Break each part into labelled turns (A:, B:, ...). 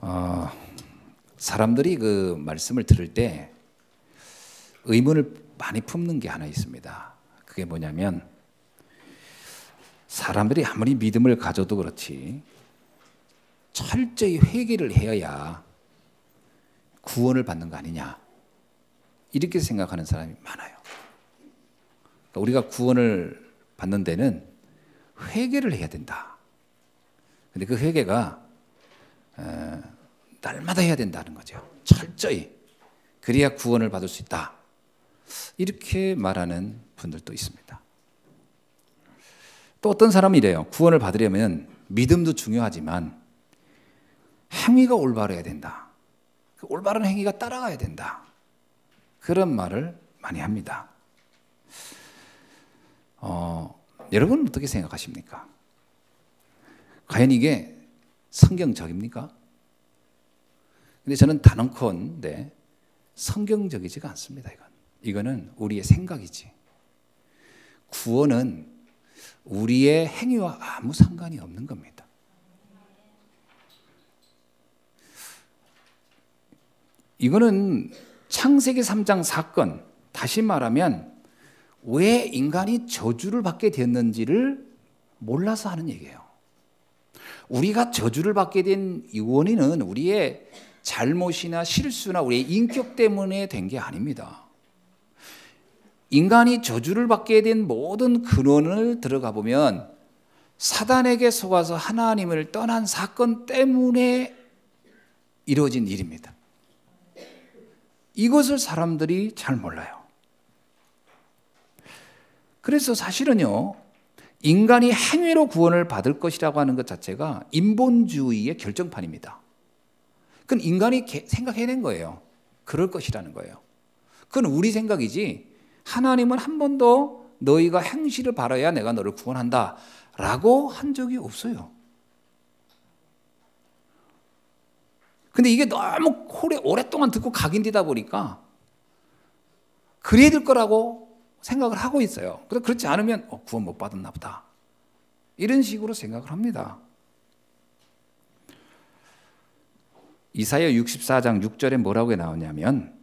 A: 어, 사람들이 그 말씀을 들을 때 의문을 많이 품는 게 하나 있습니다. 그게 뭐냐면 사람들이 아무리 믿음을 가져도 그렇지 철저히 회개를 해야 구원을 받는 거 아니냐 이렇게 생각하는 사람이 많아요. 그러니까 우리가 구원을 받는 데는 회개를 해야 된다. 근데 그 회개가 날마다 해야 된다는 거죠. 철저히. 그래야 구원을 받을 수 있다. 이렇게 말하는 분들도 있습니다. 또 어떤 사람이 이래요. 구원을 받으려면 믿음도 중요하지만 행위가 올바르야 된다. 그 올바른 행위가 따라가야 된다. 그런 말을 많이 합니다. 여러분은 어떻게 생각하십니까? 과연 이게 성경적입니까? 근데 저는 단언컨대 성경적이지가 않습니다. 이거는 우리의 생각이지. 구원은 우리의 행위와 아무 상관이 없는 겁니다. 이거는 창세기 3장 사건, 다시 말하면 왜 인간이 저주를 받게 되었는지를 몰라서 하는 얘기예요. 우리가 저주를 받게 된 원인은 우리의 잘못이나 실수나 우리의 인격 때문에 된 게 아닙니다. 인간이 저주를 받게 된 모든 근원을 들어가 보면 사단에게 속아서 하나님을 떠난 사건 때문에 이루어진 일입니다. 이것을 사람들이 잘 몰라요. 그래서 사실은요, 인간이 행위로 구원을 받을 것이라고 하는 것 자체가 인본주의의 결정판입니다. 그건 인간이 생각해낸 거예요. 그럴 것이라는 거예요. 그건 우리 생각이지 하나님은 한 번도 너희가 행실을 바라야 내가 너를 구원한다 라고 한 적이 없어요. 근데 이게 너무 오랫동안 듣고 각인되다 보니까 그래야 될 거라고 생각을 하고 있어요. 그렇지 않으면 구원 못 받았나 보다. 이런 식으로 생각을 합니다. 이사야 64장 6절에 뭐라고 나오냐면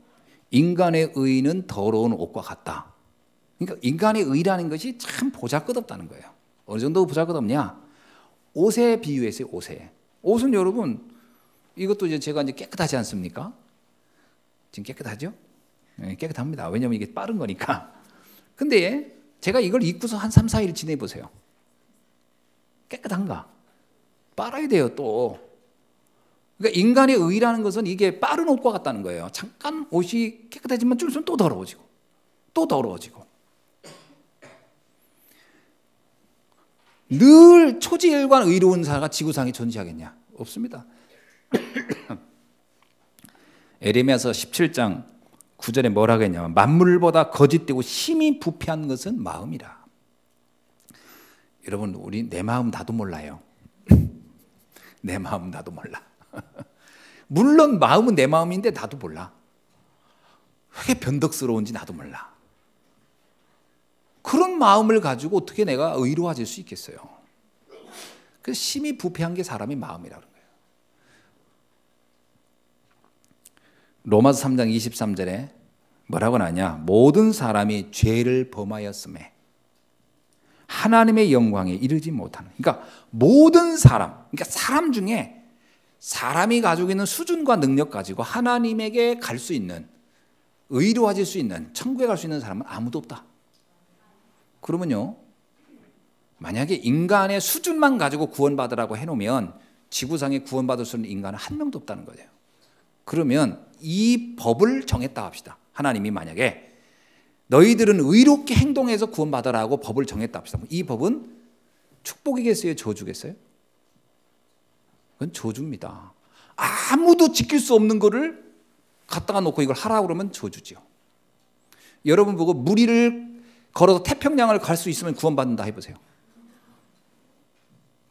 A: 인간의 의는 더러운 옷과 같다. 그러니까 인간의 의라는 것이 참 보잘것없다는 거예요. 어느 정도 보잘것없냐? 옷에 비유했어요. 옷은 여러분 이것도 이제 제가 이제 깨끗하지 않습니까? 지금 깨끗하죠? 네, 깨끗합니다. 왜냐하면 이게 빠른 거니까. 근데 제가 이걸 입고서 한 3, 4일 지내보세요. 깨끗한가? 빨아야 돼요, 또. 그러니까 인간의 의라는 것은 이게 빠른 옷과 같다는 거예요. 잠깐 옷이 깨끗해지면 좀 있으면 또 더러워지고, 또 더러워지고. 늘 초지일관 의로운 자가 지구상에 존재하겠냐? 없습니다. 에레미야서 17장 9절에 뭐라고 했냐면 만물보다 거짓되고 심히 부패한 것은 마음이라. 여러분 우리 내 마음 나도 몰라요. 내 마음 나도 몰라. 물론 마음은 내 마음인데 나도 몰라. 왜 변덕스러운지 나도 몰라. 그런 마음을 가지고 어떻게 내가 의로워질 수 있겠어요? 그 심히 부패한 게 사람의 마음이라는 거예요. 로마서 3장 23절에 뭐라고 나냐? 모든 사람이 죄를 범하였음에 하나님의 영광에 이르지 못하는. 그러니까 모든 사람, 그러니까 사람 중에 사람이 가지고 있는 수준과 능력 가지고 하나님에게 갈 수 있는, 의로워질 수 있는, 천국에 갈 수 있는 사람은 아무도 없다. 그러면요, 만약에 인간의 수준만 가지고 구원받으라고 해놓으면 지구상에 구원받을 수 있는 인간은 한 명도 없다는 거예요. 그러면 이 법을 정했다 합시다. 하나님이 만약에 너희들은 의롭게 행동해서 구원받으라고 법을 정했다 합시다. 이 법은 축복이겠어요? 저주겠어요? 그건 저주입니다. 아무도 지킬 수 없는 거를 갖다가 놓고 이걸 하라고 그러면 저주지요. 여러분 보고 무리를 걸어서 태평양을 갈 수 있으면 구원받는다 해보세요.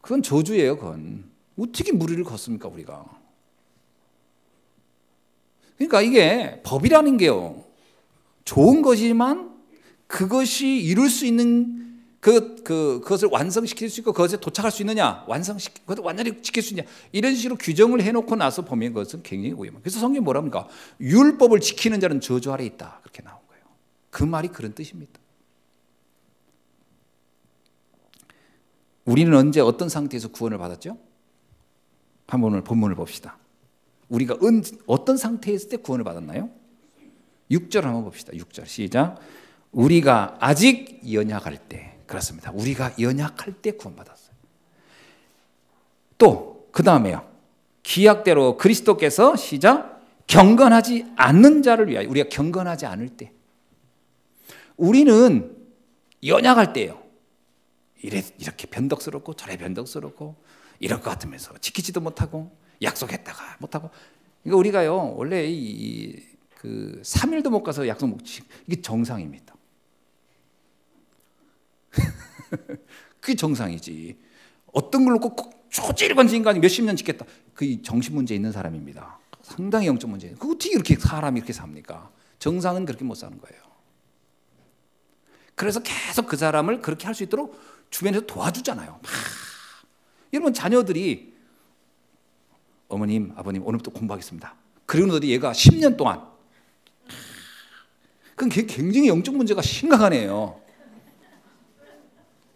A: 그건 저주예요. 그건 어떻게 무리를 걷습니까 우리가? 그러니까 이게 법이라는 게요, 좋은 것이지만 그것이 이룰 수 있는 그것을 완성시킬 수 있고 그것에 도착할 수 있느냐, 그것을 완전히 지킬 수 있느냐, 이런 식으로 규정을 해놓고 나서 보면 그것은 굉장히 위험합니다. 그래서 성경이 뭐라 합니까? 율법을 지키는 자는 저주 아래 있다, 그렇게 나온 거예요. 그 말이 그런 뜻입니다. 우리는 언제 어떤 상태에서 구원을 받았죠? 한번 오늘 본문을 봅시다. 우리가 어떤 상태에 있을 때 구원을 받았나요? 6절 한번 봅시다. 6절 시작. 우리가 아직 연약할 때, 그렇습니다. 우리가 연약할 때 구원받았어요. 또 그 다음에요. 기약대로 그리스도께서 시작. 경건하지 않는 자를 위하여, 우리가 경건하지 않을 때, 우리는 연약할 때예요. 이렇게 변덕스럽고 저래 변덕스럽고 이럴 것 같으면서 지키지도 못하고 약속했다가 못하고. 그러니까 우리가요 원래 그 3일도 못 가서 약속 못 지키고, 이게 정상입니다. 그게 정상이지. 어떤 걸로 꼭 초질건지 인간이 몇십 년 지켰다, 그 정신 문제 있는 사람입니다. 상당히 영적 문제. 그거 어떻게 이렇게 사람이 이렇게 삽니까? 정상은 그렇게 못 사는 거예요. 그래서 계속 그 사람을 그렇게 할 수 있도록 주변에서 도와주잖아요. 여러분 자녀들이 어머님, 아버님 오늘부터 공부하겠습니다. 그러더니 얘가 10년 동안, 그건 굉장히 영적 문제가 심각한 애예요.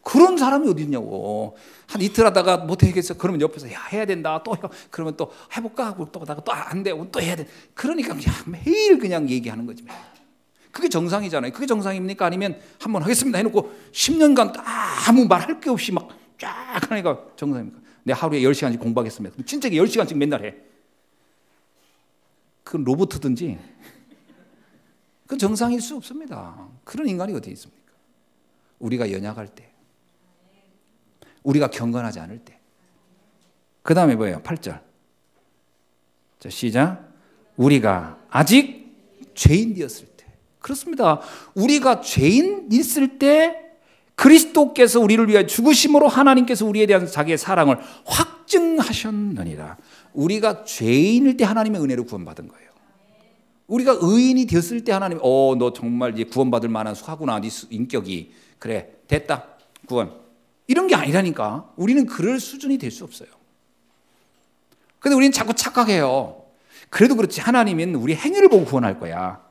A: 그런 사람이 어디 있냐고. 한 이틀 하다가 못하겠어. 그러면 옆에서 야 해야 된다. 또 그러면 또 해볼까 하고 또 하다가 또 안 돼. 또 해야 돼. 그러니까 매일 그냥 얘기하는 거지. 그게 정상이잖아요. 그게 정상입니까? 아니면 한번 하겠습니다 해놓고 10년간 아무 말할 게 없이 막 쫙 하니까 정상입니까? 내가 하루에 10시간씩 공부하겠습니다. 진짜 10시간씩 맨날 해. 그건 로봇이든지. 그건 정상일 수 없습니다. 그런 인간이 어디 있습니까? 우리가 연약할 때, 우리가 경건하지 않을 때. 그 다음에 뭐예요? 8절. 자, 시작. 우리가 아직 죄인 되었을 때. 그렇습니다. 우리가 죄인 있을 때 그리스도께서 우리를 위하여 죽으심으로 하나님께서 우리에 대한 자기의 사랑을 확증하셨느니라. 우리가 죄인일 때 하나님의 은혜로 구원받은 거예요. 우리가 의인이 되었을 때 하나님, 너 정말 이제 구원받을 만한 수하구나. 네 인격이. 그래, 됐다. 구원. 이런 게 아니라니까. 우리는 그럴 수준이 될 수 없어요. 근데 우리는 자꾸 착각해요. 그래도 그렇지, 하나님은 우리 행위를 보고 구원할 거야.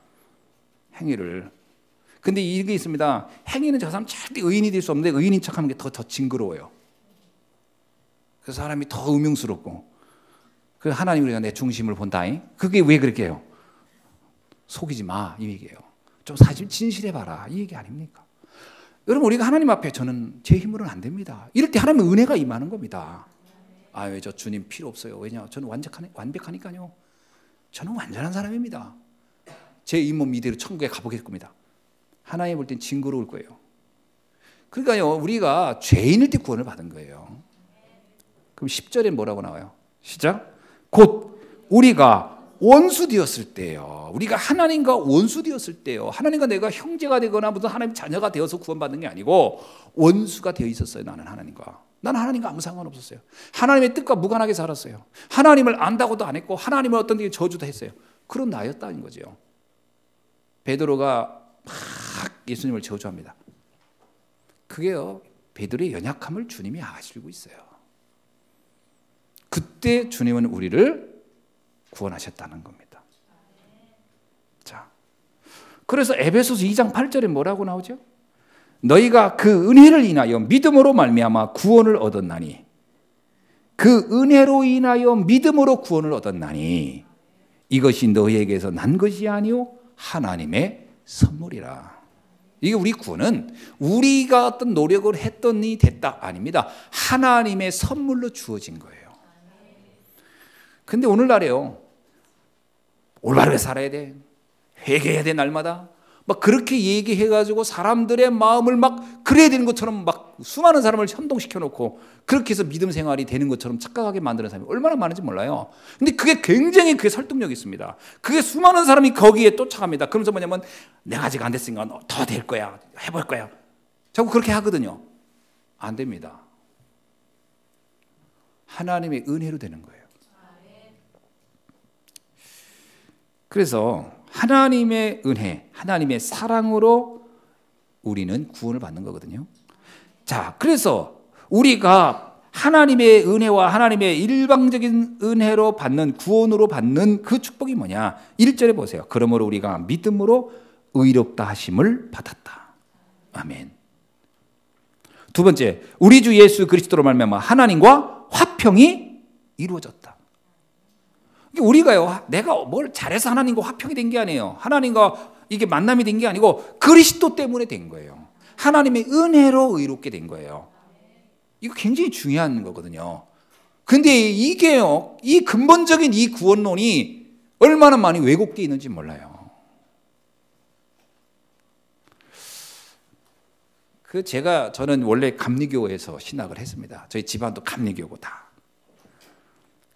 A: 행위를. 근데 이게 있습니다. 행위는 저 사람 절대 의인이 될 수 없는데 의인인 척하는 게 더 징그러워요. 그 사람이 더 음흉스럽고. 그 하나님 우리가 내 중심을 본다잉. 그게 왜 그렇게 해요? 속이지 마, 이 얘기예요. 좀 사실 진실해봐라, 이 얘기 아닙니까? 여러분, 우리가 하나님 앞에 저는 제 힘으로는 안 됩니다. 이럴 때 하나님의 은혜가 임하는 겁니다. 아, 왜 저 주님 필요 없어요. 왜냐? 저는 완벽하니까요. 저는 완전한 사람입니다. 제 잇몸 이대로 천국에 가보겠을 겁니다. 하나님 볼 땐 징그러울 거예요. 그러니까요, 우리가 죄인일 때 구원을 받은 거예요. 그럼 10절에 뭐라고 나와요? 시작. 곧 우리가 원수 되었을 때요. 우리가 하나님과 원수 되었을 때요. 하나님과 내가 형제가 되거나 무슨 하나님 자녀가 되어서 구원받는 게 아니고 원수가 되어 있었어요. 나는 하나님과. 나는 하나님과 아무 상관없었어요. 하나님의 뜻과 무관하게 살았어요. 하나님을 안다고도 안 했고 하나님을 어떤 데 저주도 했어요. 그런 나였다는 거죠. 베드로가 막 예수님을 저주합니다. 그게요, 베드로의 연약함을 주님이 아시고 있어요. 그때 주님은 우리를 구원하셨다는 겁니다. 자, 그래서 에베소서 2장 8절에 뭐라고 나오죠? 너희가 그 은혜를 인하여 믿음으로 말미암아 구원을 얻었나니, 그 은혜로 인하여 믿음으로 구원을 얻었나니 이것이 너희에게서 난 것이 아니오 하나님의 선물이라. 이게 우리 구원은 우리가 어떤 노력을 했더니 됐다 아닙니다. 하나님의 선물로 주어진 거예요. 근데 오늘날에요, 올바르게 살아야 돼, 회개해야 돼, 날마다 막 그렇게 얘기해가지고 사람들의 마음을 막 그래야 되는 것처럼 막 수많은 사람을 현동시켜 놓고 그렇게 해서 믿음 생활이 되는 것처럼 착각하게 만드는 사람이 얼마나 많은지 몰라요. 근데 그게 굉장히 그게 설득력이 있습니다. 그게 수많은 사람이 거기에 쫓아갑니다. 그러면서 뭐냐면 내가 아직 안 됐으니까 더 될 거야, 해볼 거야, 자꾸 그렇게 하거든요. 안 됩니다. 하나님의 은혜로 되는 거예요. 그래서 하나님의 은혜, 하나님의 사랑으로 우리는 구원을 받는 거거든요. 자, 그래서 우리가 하나님의 은혜와 하나님의 일방적인 은혜로 받는, 구원으로 받는 그 축복이 뭐냐? 1절에 보세요. 그러므로 우리가 믿음으로 의롭다 하심을 받았다. 아멘. 두 번째, 우리 주 예수 그리스도로 말미암아 하나님과 화평이 이루어졌다. 우리가요, 내가 뭘 잘해서 하나님과 화평이 된 게 아니에요. 하나님과 이게 만남이 된 게 아니고 그리스도 때문에 된 거예요. 하나님의 은혜로 의롭게 된 거예요. 이거 굉장히 중요한 거거든요. 근데 이게요, 이 근본적인 이 구원론이 얼마나 많이 왜곡되어 있는지 몰라요. 저는 원래 감리교에서 신학을 했습니다. 저희 집안도 감리교고 다.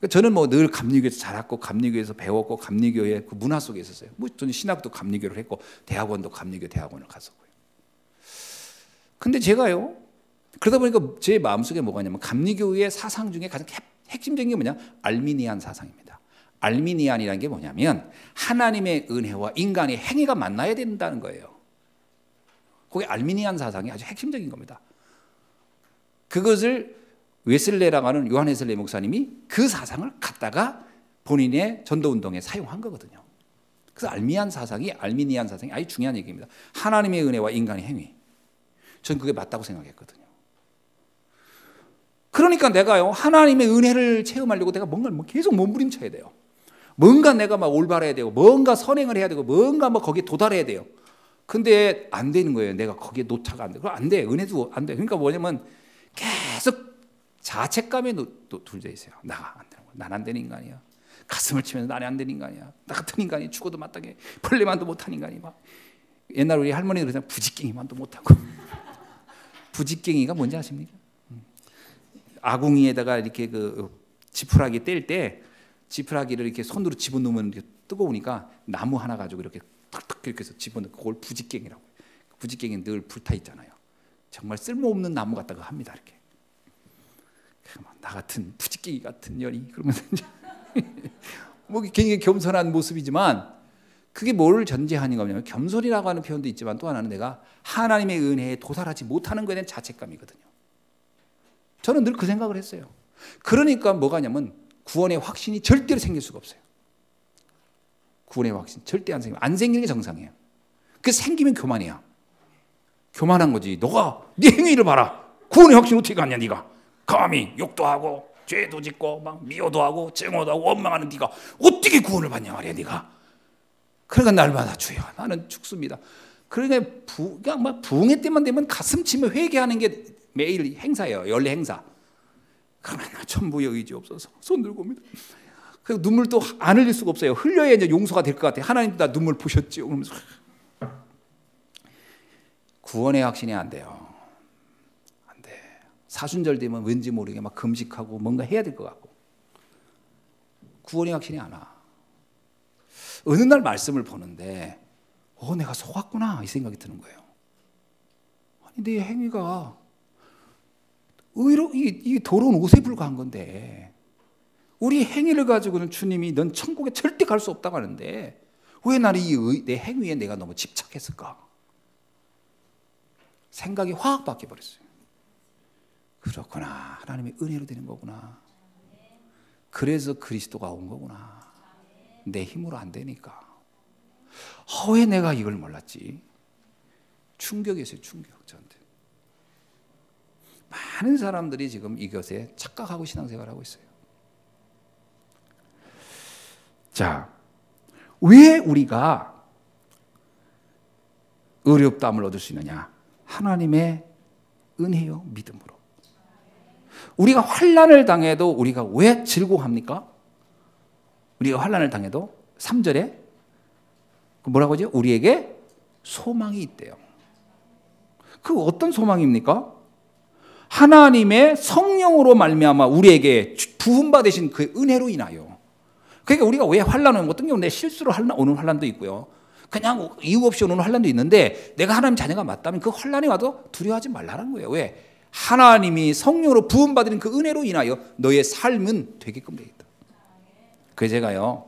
A: 저는 뭐 늘 감리교에서 자랐고 감리교에서 배웠고 감리교의 그 문화 속에 있었어요. 뭐 저는 신학도 감리교를 했고 대학원도 감리교 대학원을 갔었고요. 근데 제가요, 그러다 보니까 제 마음속에 뭐가 있냐면 감리교의 사상 중에 가장 핵심적인 게 뭐냐? 알미니안 사상입니다. 알미니안이라는 게 뭐냐면 하나님의 은혜와 인간의 행위가 만나야 된다는 거예요. 그게 알미니안 사상이 아주 핵심적인 겁니다. 그것을 웨슬레라고 하는 요한 웨슬레 목사님이 그 사상을 갖다가 본인의 전도운동에 사용한 거거든요. 그래서 알미니안 사상이 아주 중요한 얘기입니다. 하나님의 은혜와 인간의 행위. 전 그게 맞다고 생각했거든요. 그러니까 내가요, 하나님의 은혜를 체험하려고 내가 뭔가 계속 몸부림쳐야 돼요. 뭔가 내가 막 올바라야 되고, 뭔가 선행을 해야 되고, 뭔가 뭐 거기에 도달해야 돼요. 근데 안 되는 거예요. 내가 거기에 노차가 안 돼. 그럼 안 돼. 은혜도 안 돼. 그러니까 뭐냐면 계속 자책감에 둘져 있어요. 나가 안 되는 거야. 난 안 되는 인간이야. 가슴을 치면서 나는 안 되는 인간이야. 나 같은 인간이 죽어도 마땅해. 벌레만도 못한 인간이 막. 옛날 우리 할머니들 그러잖아요. 부지깽이만도 못하고. 부지깽이가 뭔지 아십니까? 아궁이에다가 이렇게 그 지푸라기 뗄 때 지푸라기를 이렇게 손으로 집어넣으면 이렇게 뜨거우니까 나무 하나 가지고 이렇게 탁탁 이렇게 해서 집어넣고 그걸 부지깽이라고 해요. 부지깽이는 늘 불타 있잖아요. 정말 쓸모없는 나무 갖다가 합니다. 이렇게. 나 같은 부지깽이 같은 년이 그러면서 뭐 굉장히 겸손한 모습이지만 그게 뭘 전제하는 거냐면 겸손이라고 하는 표현도 있지만 또 하나는 내가 하나님의 은혜에 도달하지 못하는 것에 대한 자책감이거든요. 저는 늘 그 생각을 했어요. 그러니까 뭐가냐면 구원의 확신이 절대로 생길 수가 없어요. 구원의 확신 절대 안 생겨요. 안 생기는 게 정상이에요. 그 생기면 교만이야. 교만한 거지. 너가 네 행위를 봐라. 구원의 확신 어떻게 갖냐 네가. 감히 욕도 하고 죄도 짓고 막 미워도 하고 증오도 하고 원망하는 네가 어떻게 구원을 받냐 말이야 네가. 그러니까 날마다 주여 나는 죽습니다. 그러니까 그냥 막 부흥회 때만 되면 가슴 치며 회개하는 게 매일 행사예요. 연례 행사. 그러면 전부 여의지옵소서 손 들고 옵니다. 그리고 눈물도 안 흘릴 수가 없어요. 흘려야 이제 용서가 될 것 같아요. 하나님도 나 눈물 보셨지요. 그러면서 구원의 확신이 안 돼요. 안 돼. 사순절 되면 왠지 모르게 막 금식하고 뭔가 해야 될 것 같고 구원의 확신이 안 와. 어느 날 말씀을 보는데 내가 속았구나 이 생각이 드는 거예요. 아니 내 행위가 의로 이 더러운 옷에 불과한 건데 우리 행위를 가지고는 주님이 넌 천국에 절대 갈 수 없다고 하는데 왜 나는 내 행위에 내가 너무 집착했을까? 생각이 확 바뀌어 버렸어요. 그렇구나. 하나님의 은혜로 되는 거구나. 그래서 그리스도가 온 거구나. 내 힘으로 안 되니까. 왜 내가 이걸 몰랐지? 충격이었어요. 충격 저한테. 많은 사람들이 지금 이것에 착각하고 신앙생활을 하고 있어요. 자, 왜 우리가 의롭다함을 얻을 수 있느냐? 하나님의 은혜요 믿음으로. 우리가 환난을 당해도 우리가 왜 즐거워합니까? 우리가 환난을 당해도 3절에 뭐라고 하죠? 우리에게 소망이 있대요. 그 어떤 소망입니까? 하나님의 성령으로 말미암아 우리에게 부음받으신 그 은혜로 인하여. 그러니까 우리가 왜 환난을 어떤 경우 내 실수로 오는 환난도 있고요. 그냥 이유 없이 오는 환난도 있는데 내가 하나님 자녀가 맞다면 그 환난이 와도 두려워하지 말라는 거예요. 왜? 하나님이 성령으로 부음받은 그 은혜로 인하여 너의 삶은 되게끔 되어 있다. 그래서 제가요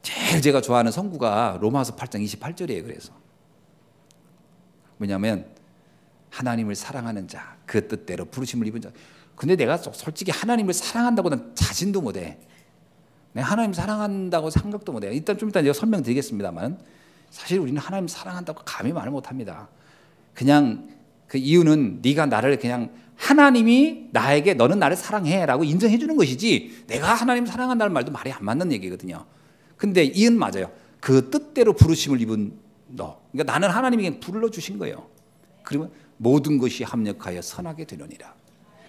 A: 제일 제가 좋아하는 성구가 로마서 8장 28절이에요. 그래서 왜냐하면 하나님을 사랑하는 자, 그 뜻대로 부르심을 입은 자. 근데 내가 솔직히 하나님을 사랑한다고는 자신도 못해. 내가 하나님 사랑한다고 생각도 못해요. 일단 좀 이따 제가 설명드리겠습니다만 사실 우리는 하나님 사랑한다고 감히 말을 못합니다. 그냥 그 이유는 네가 나를 그냥 하나님이 나에게 너는 나를 사랑해라고 인정해 주는 것이지 내가 하나님 사랑한다는 말도 말이 안 맞는 얘기거든요. 근데 이은 맞아요. 그 뜻대로 부르심을 입은 너. 그러니까 나는 하나님이 불러주신 거예요. 그러면 모든 것이 합력하여 선하게 되느니라.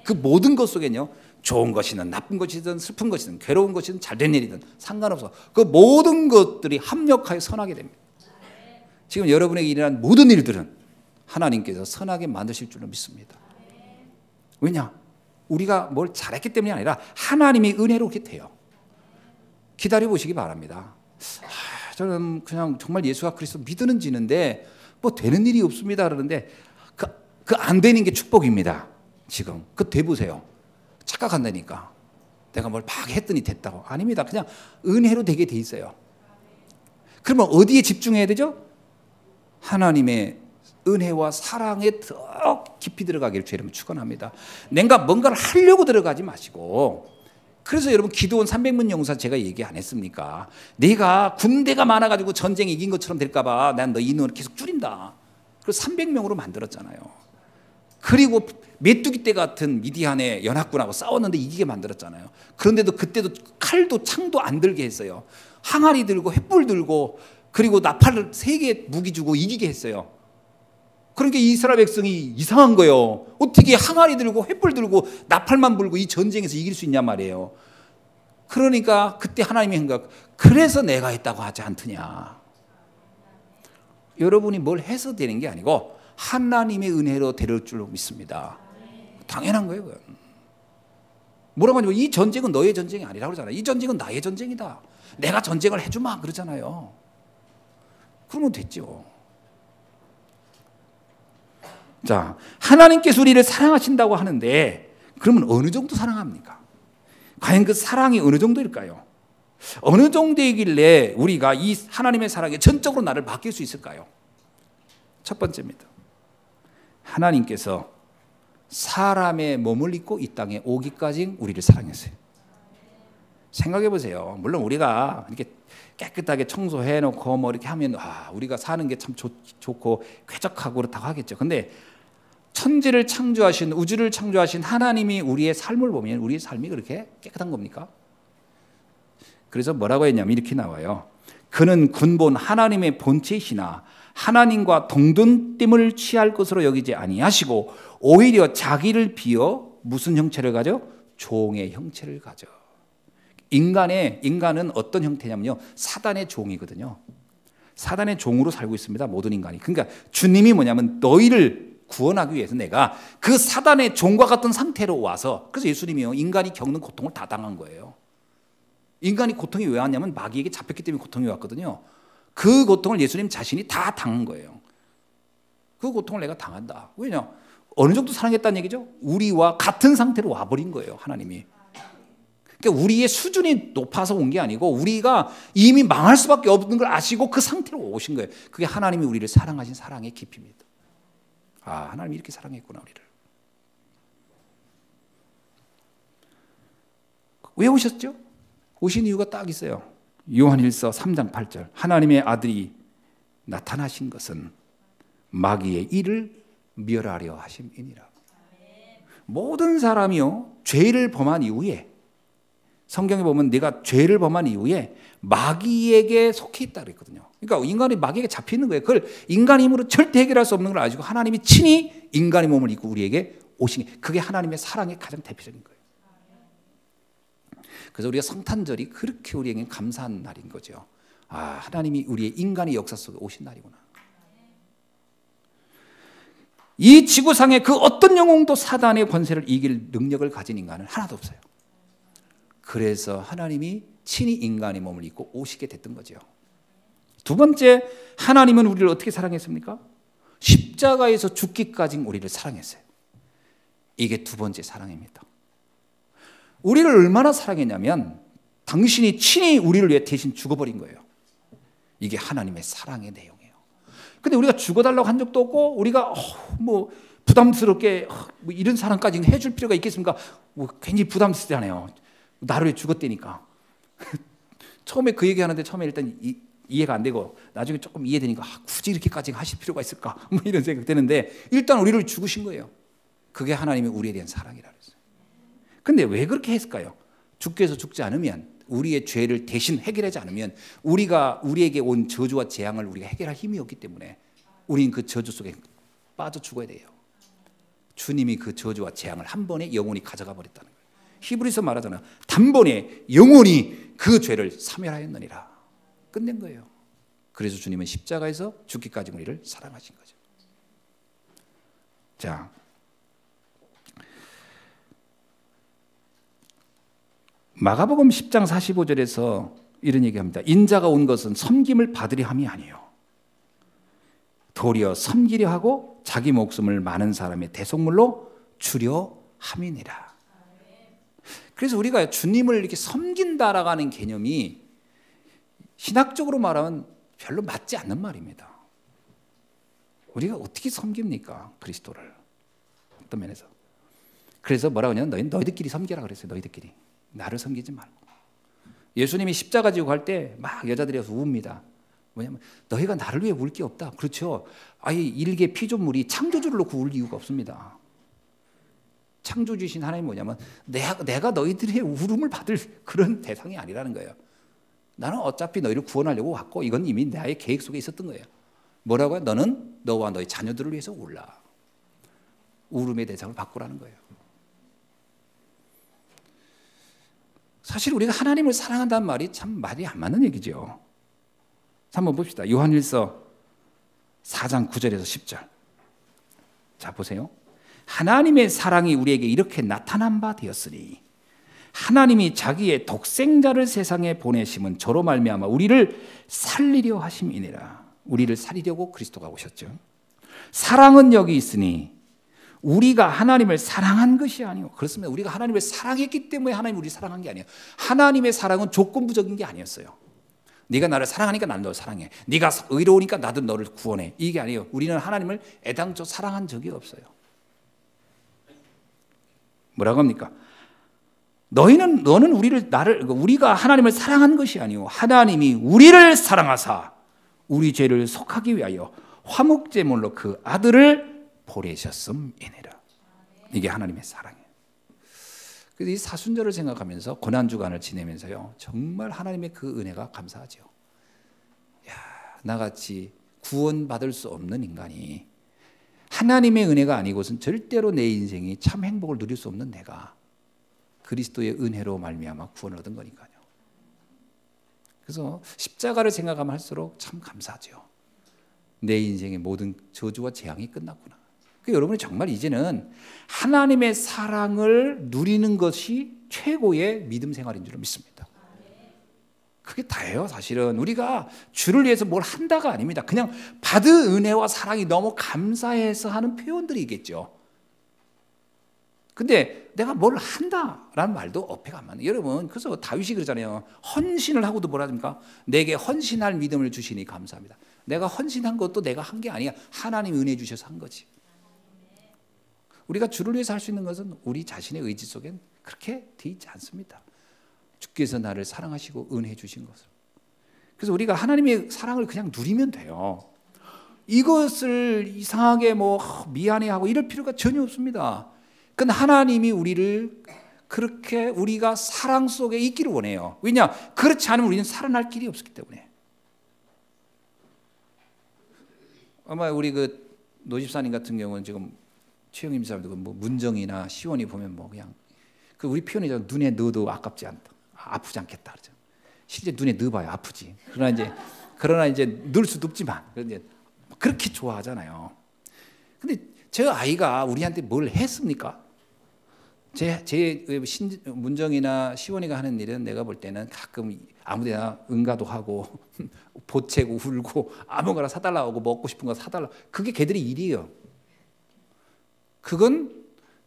A: 그 모든 것 속에는요. 좋은 것이든 나쁜 것이든 슬픈 것이든 괴로운 것이든 잘된 일이든 상관없어. 그 모든 것들이 합력하여 선하게 됩니다. 지금 여러분에게 일어난 모든 일들은 하나님께서 선하게 만드실 줄로 믿습니다. 왜냐? 우리가 뭘 잘했기 때문이 아니라 하나님의 은혜로 그렇게 돼요. 기다려보시기 바랍니다. 저는 그냥 정말 예수가 그리스도 믿는 지는데 뭐 되는 일이 없습니다 그러는데 그 안 되는 게 축복입니다. 지금 그 돼보세요. 착각한다니까. 내가 뭘 막 했더니 됐다고. 아닙니다. 그냥 은혜로 되게 돼 있어요. 그러면 어디에 집중해야 되죠? 하나님의 은혜와 사랑에 더 깊이 들어가기를 주 여러분 축원합니다. 내가 뭔가를 하려고 들어가지 마시고. 그래서 여러분 기도원 300문 용사 제가 얘기 안 했습니까? 네가 군대가 많아가지고 전쟁에 이긴 것처럼 될까 봐 난 너 인원을 계속 줄인다. 그래서 300명으로 만들었잖아요. 그리고 메뚜기 떼 같은 미디안의 연합군하고 싸웠는데 이기게 만들었잖아요. 그런데도 그때도 칼도 창도 안 들게 했어요. 항아리 들고 횃불 들고 그리고 나팔을 3개 무기 주고 이기게 했어요. 그러니까 이스라엘 백성이 이상한 거예요. 어떻게 항아리 들고 횃불 들고 나팔만 불고 이 전쟁에서 이길 수 있냔 말이에요. 그러니까 그때 하나님의 생각, 그래서 내가 했다고 하지 않더냐. 여러분이 뭘 해서 되는 게 아니고 하나님의 은혜로 데려올 줄로 믿습니다. 당연한 거예요. 그건. 뭐라고 하냐면 이 전쟁은 너의 전쟁이 아니라고 그러잖아요. 이 전쟁은 나의 전쟁이다. 내가 전쟁을 해주마 그러잖아요. 그러면 됐죠. 자, 하나님께서 우리를 사랑하신다고 하는데 그러면 어느 정도 사랑합니까? 과연 그 사랑이 어느 정도일까요? 어느 정도이길래 우리가 이 하나님의 사랑에 전적으로 나를 맡길 수 있을까요? 첫 번째입니다. 하나님께서 사람의 몸을 입고 이 땅에 오기까지 우리를 사랑했어요. 생각해 보세요. 물론 우리가 이렇게 깨끗하게 청소해놓고 뭐 이렇게 하면 우리가 사는 게 참 좋고 쾌적하고 그렇다고 하겠죠. 근데 천지를 창조하신 우주를 창조하신 하나님이 우리의 삶을 보면 우리의 삶이 그렇게 깨끗한 겁니까? 그래서 뭐라고 했냐면 이렇게 나와요. 그는 근본 하나님의 본체이시나 하나님과 동등됨을 취할 것으로 여기지 아니하시고 오히려 자기를 비어 무슨 형체를 가져? 종의 형체를 가져. 인간은 어떤 형태냐면요. 사단의 종이거든요. 사단의 종으로 살고 있습니다. 모든 인간이. 그러니까 주님이 뭐냐면 너희를 구원하기 위해서 내가 그 사단의 종과 같은 상태로 와서 그래서 예수님이요. 인간이 겪는 고통을 다 당한 거예요. 인간이 고통이 왜 왔냐면 마귀에게 잡혔기 때문에 고통이 왔거든요. 그 고통을 예수님 자신이 다 당한 거예요. 그 고통을 내가 당한다. 왜냐? 어느 정도 사랑했다는 얘기죠? 우리와 같은 상태로 와버린 거예요. 하나님이. 그러니까 우리의 수준이 높아서 온 게 아니고 우리가 이미 망할 수밖에 없는 걸 아시고 그 상태로 오신 거예요. 그게 하나님이 우리를 사랑하신 사랑의 깊이입니다. 하나님이 이렇게 사랑했구나 우리를. 왜 오셨죠? 오신 이유가 딱 있어요. 요한일서 3장 8절 하나님의 아들이 나타나신 것은 마귀의 일을 멸하려 하심이니라. 모든 사람이요 죄를 범한 이후에 성경에 보면 내가 죄를 범한 이후에 마귀에게 속해 있다 그랬거든요. 그러니까 인간이 마귀에게 잡히는 거예요. 그걸 인간의 힘으로 절대 해결할 수 없는 걸 아시고 하나님이 친히 인간의 몸을 입고 우리에게 오신 게 그게 하나님의 사랑의 가장 대표적인 거예요. 그래서 우리가 성탄절이 그렇게 우리에게 감사한 날인 거죠. 하나님이 우리의 인간의 역사 속에 오신 날이구나. 이 지구상의 그 어떤 영웅도 사단의 권세를 이길 능력을 가진 인간은 하나도 없어요. 그래서 하나님이 친히 인간의 몸을 입고 오시게 됐던 거죠. 두 번째, 하나님은 우리를 어떻게 사랑했습니까? 십자가에서 죽기까지 우리를 사랑했어요. 이게 두 번째 사랑입니다. 우리를 얼마나 사랑했냐면 당신이 친히 우리를 위해 대신 죽어버린 거예요. 이게 하나님의 사랑의 내용이에요. 근데 우리가 죽어달라고 한 적도 없고 우리가 부담스럽게 뭐 이런 사랑까지 해줄 필요가 있겠습니까? 뭐 괜히 부담스럽잖아요. 나를 위해 죽었다니까. 처음에 그 얘기하는데 처음에 일단 이해가 안 되고 나중에 조금 이해되니까 굳이 이렇게까지 하실 필요가 있을까? 뭐 이런 생각 드는데 일단 우리를 죽으신 거예요. 그게 하나님의 우리에 대한 사랑이라 그랬어요. 근데 왜 그렇게 했을까요? 주께서 죽지 않으면, 우리의 죄를 대신 해결하지 않으면 우리에게 온 저주와 재앙을 우리가 해결할 힘이 없기 때문에 우리는 그 저주 속에 빠져 죽어야 돼요. 주님이 그 저주와 재앙을 한 번에 영원히 가져가 버렸다는 거예요. 히브리서 말하잖아요. 단번에 영원히 그 죄를 사멸하였느니라. 끝낸 거예요. 그래서 주님은 십자가에서 죽기까지 우리를 사랑하신 거죠. 자, 마가복음 10장 45절에서 이런 얘기합니다. 인자가 온 것은 섬김을 받으려 함이 아니요 도리어 섬기려 하고 자기 목숨을 많은 사람의 대속물로 주려 함이니라. 그래서 우리가 주님을 이렇게 섬긴다라고 하는 개념이 신학적으로 말하면 별로 맞지 않는 말입니다. 우리가 어떻게 섬깁니까? 그리스도를. 어떤 면에서. 그래서 뭐라고 하냐면 너희들끼리 섬기라 그랬어요. 너희들끼리. 나를 섬기지 말고. 예수님이 십자가 지고 갈 때 막 여자들이 와서 웁니다. 뭐냐면 너희가 나를 위해 울 게 없다. 그렇죠. 아예 일개 피조물이 창조주를 놓고 울 이유가 없습니다. 창조주신 하나님이 뭐냐면 내가 너희들의 울음을 받을 그런 대상이 아니라는 거예요. 나는 어차피 너희를 구원하려고 왔고 이건 이미 나의 계획 속에 있었던 거예요. 뭐라고요? 너는 너와 너의 자녀들을 위해서 울라. 울음의 대상을 바꾸라는 거예요. 사실 우리가 하나님을 사랑한다는 말이 참 말이 안 맞는 얘기죠. 한번 봅시다. 요한일서 4장 9절에서 10절. 자, 보세요. 하나님의 사랑이 우리에게 이렇게 나타난 바 되었으니 하나님이 자기의 독생자를 세상에 보내심은 저로 말미암아 우리를 살리려 하심이니라. 우리를 살리려고 그리스도가 오셨죠. 사랑은 여기 있으니 우리가 하나님을 사랑한 것이 아니요. 그렇습니다. 우리가 하나님을 사랑했기 때문에 하나님 우리를 사랑한 게 아니에요. 하나님의 사랑은 조건부적인 게 아니었어요. 네가 나를 사랑하니까 난 너를 사랑해. 네가 의로우니까 나도 너를 구원해. 이게 아니에요. 우리는 하나님을 애당초 사랑한 적이 없어요. 뭐라고 합니까? 너는 우리가 하나님을 사랑한 것이 아니요 하나님이 우리를 사랑하사 우리 죄를 속하기 위하여 화목제물로 그 아들을 보내셨음이니라. 이게 하나님의 사랑이에요. 그래서 이 사순절을 생각하면서 고난주간을 지내면서요 정말 하나님의 그 은혜가 감사하죠. 야, 나같이 구원받을 수 없는 인간이 하나님의 은혜가 아니고선 절대로 내 인생이 참 행복을 누릴 수 없는 내가 그리스도의 은혜로 말미암아 구원을 얻은 거니까요. 그래서 십자가를 생각하면 할수록 참 감사하죠. 내 인생의 모든 저주와 재앙이 끝났구나. 그러니까 여러분이 정말 이제는 하나님의 사랑을 누리는 것이 최고의 믿음 생활인 줄 믿습니다. 그게 다예요. 사실은 우리가 주를 위해서 뭘 한다가 아닙니다. 그냥 받은 은혜와 사랑이 너무 감사해서 하는 표현들이겠죠. 근데 내가 뭘 한다라는 말도 어폐가 안 맞는. 여러분, 그래서 다윗이 그러잖아요. 헌신을 하고도 뭐라 합니까? 내게 헌신할 믿음을 주시니 감사합니다. 내가 헌신한 것도 내가 한 게 아니야. 하나님이 은혜 주셔서 한 거지. 우리가 주를 위해서 할 수 있는 것은 우리 자신의 의지 속엔 그렇게 돼 있지 않습니다. 주께서 나를 사랑하시고 은혜 주신 것을. 그래서 우리가 하나님의 사랑을 그냥 누리면 돼요. 이것을 이상하게 미안해하고 이럴 필요가 전혀 없습니다. 근데 하나님이 우리를 그렇게 우리가 사랑 속에 있기를 원해요. 왜냐? 그렇지 않으면 우리는 살아날 길이 없기 때문에. 아마 우리 그 노집사님 같은 경우는 지금 최영임 사람도 문정이나 시원이 보면 그냥 그 우리 표현이잖아. 눈에 넣어도 아깝지 않다. 아프지 않겠다 그러죠. 실제 눈에 넣어봐야 아프지. 그러나 이제 넣을 수도 없지만 이제 그렇게 좋아하잖아요. 근데 저 아이가 우리한테 뭘 했습니까? 제 문정이나 시원이가 하는 일은 내가 볼 때는 가끔 아무데나 응가도 하고 보채고 울고 아무거나 사달라고 하고 먹고 싶은 거 사달라. 그게 걔들의 일이에요. 그건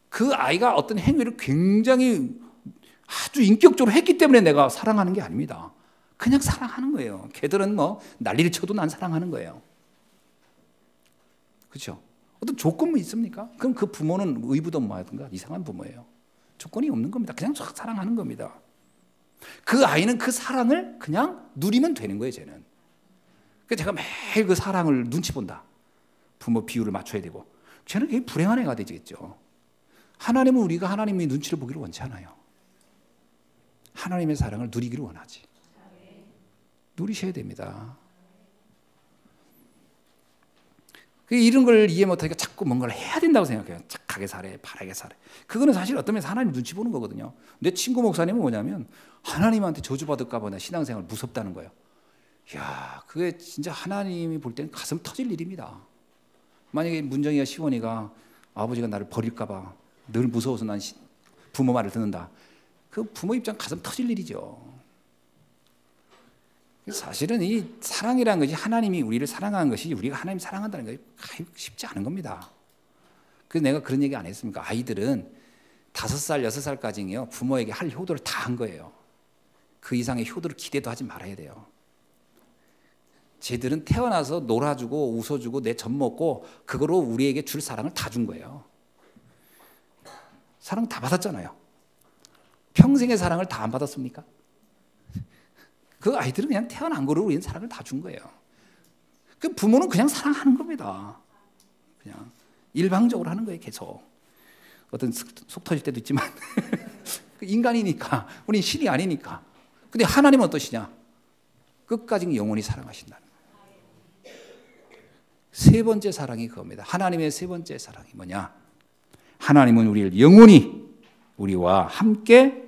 A: 그 아이가 어떤 행위를 굉장히 아주 인격적으로 했기 때문에 내가 사랑하는 게 아닙니다. 그냥 사랑하는 거예요. 걔들은 난리를 쳐도 난 사랑하는 거예요. 그렇죠? 어떤 조건이 있습니까? 그럼 그 부모는 의부동마든가 이상한 부모예요. 조건이 없는 겁니다. 그냥 사랑하는 겁니다. 그 아이는 그 사랑을 그냥 누리면 되는 거예요, 쟤는. 그래서 제가 매일 그 사랑을 눈치 본다. 부모 비율을 맞춰야 되고. 쟤는 굉장히 불행한 애가 되겠죠. 하나님은 우리가 하나님의 눈치를 보기를 원치 않아요. 하나님의 사랑을 누리기를 원하지. 누리셔야 됩니다. 이런 걸 이해 못하니까 자꾸 뭔가를 해야 된다고 생각해요. 착하게 살아, 바르게 살아. 그거는 사실 어떤 면에서 하나님 눈치 보는 거거든요. 내 친구 목사님은 뭐냐면 하나님한테 저주받을까 봐 신앙생활 무섭다는 거예요. 이야, 그게 진짜 하나님이 볼 때는 가슴 터질 일입니다. 만약에 문정이가 시원이가 아버지가 나를 버릴까 봐 늘 무서워서 난 부모 말을 듣는다. 그 부모 입장 가슴 터질 일이죠. 사실은 이 사랑이라는 것이 하나님이 우리를 사랑하는 것이 우리가 하나님 사랑한다는 것이 쉽지 않은 겁니다. 그래서 내가 그런 얘기 안 했습니까? 아이들은 5살, 6살까지는요 부모에게 할 효도를 다 한 거예요. 그 이상의 효도를 기대도 하지 말아야 돼요. 쟤들은 태어나서 놀아주고 웃어주고 내 젖 먹고 그거로 우리에게 줄 사랑을 다 준 거예요. 사랑 다 받았잖아요. 평생의 사랑을 다 안 받았습니까? 그 아이들은 그냥 태어난 거로 우리는 사랑을 다 준 거예요. 그 부모는 그냥 사랑하는 겁니다. 그냥 일방적으로 하는 거예요, 계속. 어떤 속 터질 때도 있지만 인간이니까, 우리는 신이 아니니까. 근데 하나님은 어떠시냐? 끝까지 영원히 사랑하신다는 거예요. 세 번째 사랑이 그겁니다. 하나님의 세 번째 사랑이 뭐냐? 하나님은 우리를 영원히 우리와 함께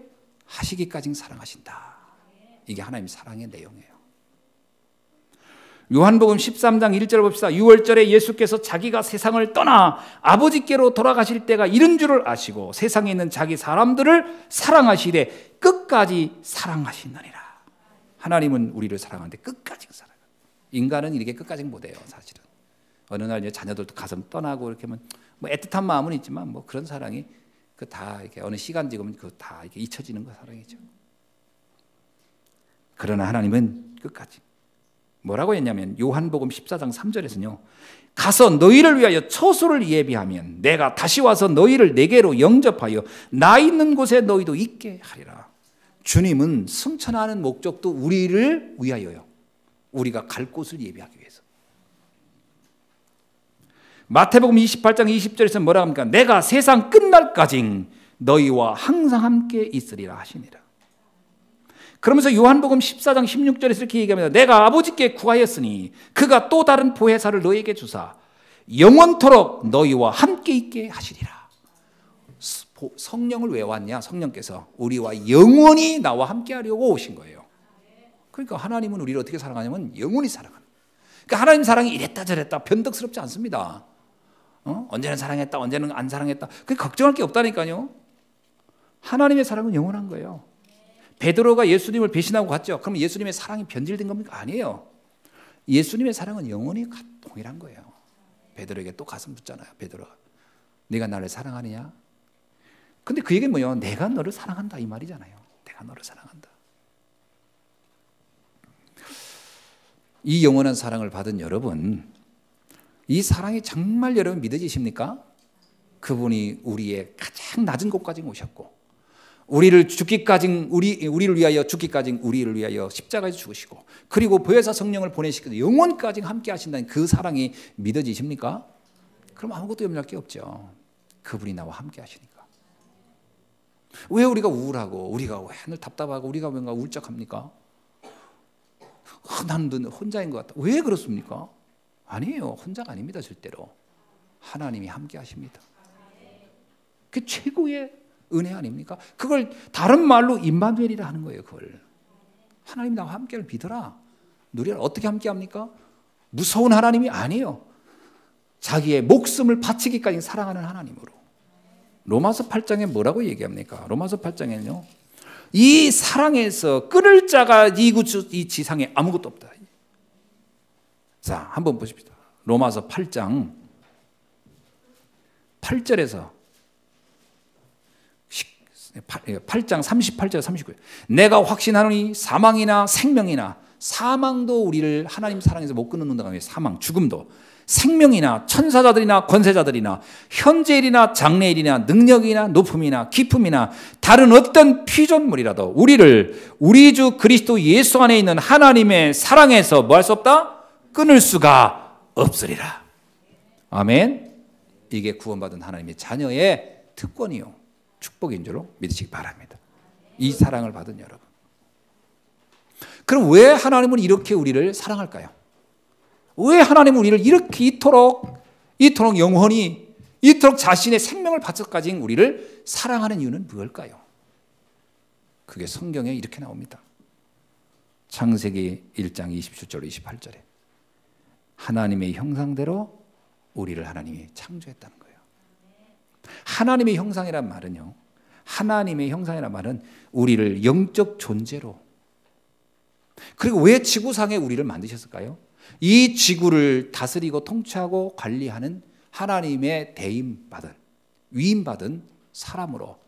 A: 하시기까지 사랑하신다. 이게 하나님의 사랑의 내용이에요. 요한복음 13장 1절 봅시다. 6월절에 예수께서 자기가 세상을 떠나 아버지께로 돌아가실 때가 이른 줄을 아시고 세상에 있는 자기 사람들을 사랑하시되 끝까지 사랑하시느니라. 하나님은 우리를 사랑하는데 끝까지 사랑해요. 인간은 이렇게 까지 못해요, 사실은. 어느 날 이제 자녀들도 가슴 떠나고 이렇게 하면 뭐 애틋한 마음은 있지만 뭐 그런 사랑이 그 다 이렇게 어느 시간 지금 그 다 이렇게 잊혀지는 거 사랑이죠. 그러나 하나님은 끝까지. 뭐라고 했냐면 요한복음 14장 3절에서는요. 가서 너희를 위하여 처소를 예비하면 내가 다시 와서 너희를 내게로 영접하여 나 있는 곳에 너희도 있게 하리라. 주님은 승천하는 목적도 우리를 위하여요. 우리가 갈 곳을 예비하기 위해서. 마태복음 28장 20절에서 뭐라고 합니까? 내가 세상 끝날까지 너희와 항상 함께 있으리라 하시니라. 그러면서 요한복음 14장 16절에서 이렇게 얘기합니다. 내가 아버지께 구하였으니 그가 또 다른 보혜사를 너희에게 주사 영원토록 너희와 함께 있게 하시리라. 성령을 왜 왔냐? 성령께서 우리와 영원히 나와 함께 하려고 오신 거예요. 그러니까 하나님은 우리를 어떻게 사랑하냐면 영원히 사랑하는 거예요. 그러니까 하나님 사랑이 이랬다 저랬다 변덕스럽지 않습니다. 언제는 사랑했다 언제는 안 사랑했다 그게 걱정할 게 없다니까요. 하나님의 사랑은 영원한 거예요. 베드로가 예수님을 배신하고 갔죠. 그럼 예수님의 사랑이 변질된 겁니까? 아니에요. 예수님의 사랑은 영원히 동일한 거예요. 베드로에게 또 가슴 붙잖아요. 베드로가 네가 나를 사랑하느냐? 근데 그 얘기는 뭐예요? 내가 너를 사랑한다 이 말이잖아요. 내가 너를 사랑한다. 이 영원한 사랑을 받은 여러분, 이 사랑이 정말 여러분 믿어지십니까? 그분이 우리의 가장 낮은 곳까지 오셨고 우리를 죽기까지 우리를 위하여 죽기까지 우리를 위하여 십자가에서 죽으시고 그리고 보혜사 성령을 보내시고 영원까지 함께 하신다는 그 사랑이 믿어지십니까? 그럼 아무것도 염려할 게 없죠. 그분이 나와 함께 하시니까. 왜 우리가 우울하고 우리가 왜 늘 답답하고 우리가 뭔가 울적합니까? 나는 혼자인 것 같다. 왜 그렇습니까? 아니에요. 혼자가 아닙니다. 절대로. 하나님이 함께 하십니다. 그게 최고의 은혜 아닙니까? 그걸 다른 말로 임마누엘이라 하는 거예요. 그걸 하나님 나와 함께를 믿어라. 누리라. 어떻게 함께합니까? 무서운 하나님이 아니에요. 자기의 목숨을 바치기까지 사랑하는 하나님으로. 로마서 8장에 뭐라고 얘기합니까? 로마서 8장에는요. 이 사랑에서 끊을 자가 이 지상에 아무것도 없다. 자, 한번 보십시다. 로마서 8장 8절에서 8장 38절 39절 내가 확신하노니 사망이나 생명이나 사망도 우리를 하나님 사랑에서 못 끊는다고 해요. 사망, 죽음도 생명이나 천사자들이나 권세자들이나 현재일이나 장래일이나 능력이나 높음이나 깊음이나 다른 어떤 피조물이라도 우리를 우리 주 그리스도 예수 안에 있는 하나님의 사랑에서 뭐 할 수 없다? 끊을 수가 없으리라. 아멘. 이게 구원받은 하나님의 자녀의 특권이요 축복인 줄로 믿으시기 바랍니다. 이 사랑을 받은 여러분. 그럼 왜 하나님은 이렇게 우리를 사랑할까요? 왜 하나님은 우리를 이렇게 이토록 영원히 이토록 자신의 생명을 바쳐까지 우리를 사랑하는 이유는 무엇일까요? 그게 성경에 이렇게 나옵니다. 창세기 1장 27절 28절에 하나님의 형상대로 우리를 하나님이 창조했다는 거예요. 하나님의 형상이란 말은요. 하나님의 형상이란 말은 우리를 영적 존재로, 그리고 왜 지구상에 우리를 만드셨을까요? 이 지구를 다스리고 통치하고 관리하는 하나님의 대임받은, 위임받은 사람으로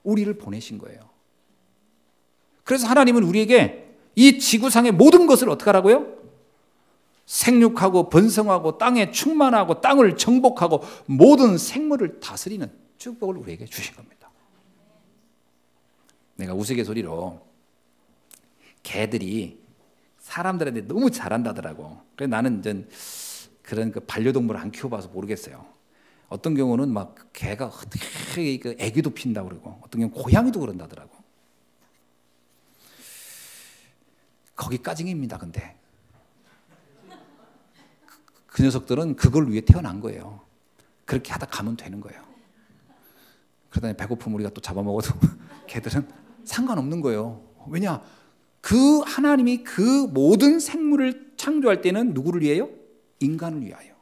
A: 우리를 보내신 거예요. 그래서 하나님은 우리에게 이 지구상의 모든 것을 어떻게 하라고요? 생육하고 번성하고 땅에 충만하고 땅을 정복하고 모든 생물을 다스리는 축복을 우리에게 주신 겁니다. 내가 우스갯소리로 개들이 사람들한테 너무 잘한다더라고. 그래서 나는 이제 그런 그 반려동물을 안 키워봐서 모르겠어요. 어떤 경우는 막 개가 어떻게 그 애기도 핀다고 그러고, 어떤 경우는 고양이도 그런다더라고. 거기까지입니다. 근데 그 녀석들은 그걸 위해 태어난 거예요. 그렇게 하다 가면 되는 거예요. 그러다니 배고프면 우리가 또 잡아먹어도 개들은 상관없는 거예요. 왜냐? 그 하나님이 그 모든 생물을 창조할 때는 누구를 위해요? 인간을 위하여.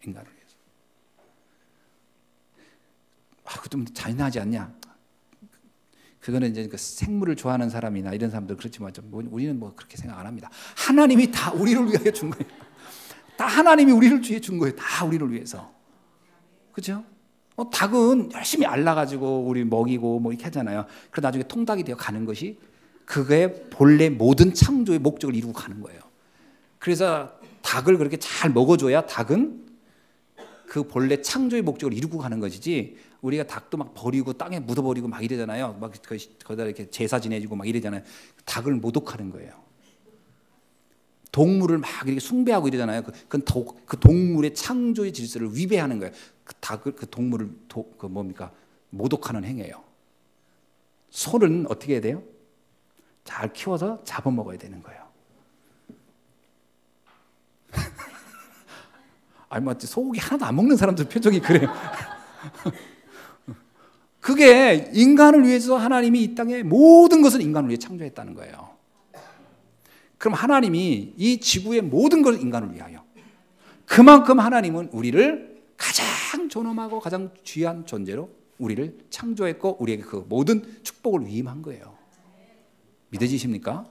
A: 인간을 위해서. 그거 좀 잔인하지 않냐? 그거는 이제 그 생물을 좋아하는 사람이나 이런 사람들 그렇지만 우리는 뭐 그렇게 생각 안 합니다. 하나님이 다 우리를 위하여 준 거예요. 다 하나님이 우리를 위해 준 거예요. 다 우리를 위해서. 그렇죠? 닭은 열심히 알라가지고 우리 먹이고 뭐 이렇게 하잖아요. 그러다 나중에 통닭이 되어 가는 것이 그게 본래 모든 창조의 목적을 이루고 가는 거예요. 그래서 닭을 그렇게 잘 먹어줘야 닭은 그 본래 창조의 목적을 이루고 가는 것이지, 우리가 닭도 막 버리고 땅에 묻어버리고 막 이러잖아요. 막 거기다 이렇게 제사 지내주고 막 이러잖아요. 닭을 모독하는 거예요. 동물을 막 이렇게 숭배하고 이러잖아요. 그 동물의 창조의 질서를 위배하는 거예요. 그 동물을 모독하는 행위예요. 소는 어떻게 해야 돼요? 잘 키워서 잡아먹어야 되는 거예요. 아니 뭐 소고기 하나도 안 먹는 사람들 표정이 그래요. 그게 인간을 위해서 하나님이 이 땅에 모든 것을 인간을 위해 창조했다는 거예요. 그럼 하나님이 이 지구의 모든 것을 인간을 위하여, 그만큼 하나님은 우리를 가장 존엄하고 가장 귀한 존재로 우리를 창조했고 우리에게 그 모든 축복을 위임한 거예요. 믿어지십니까?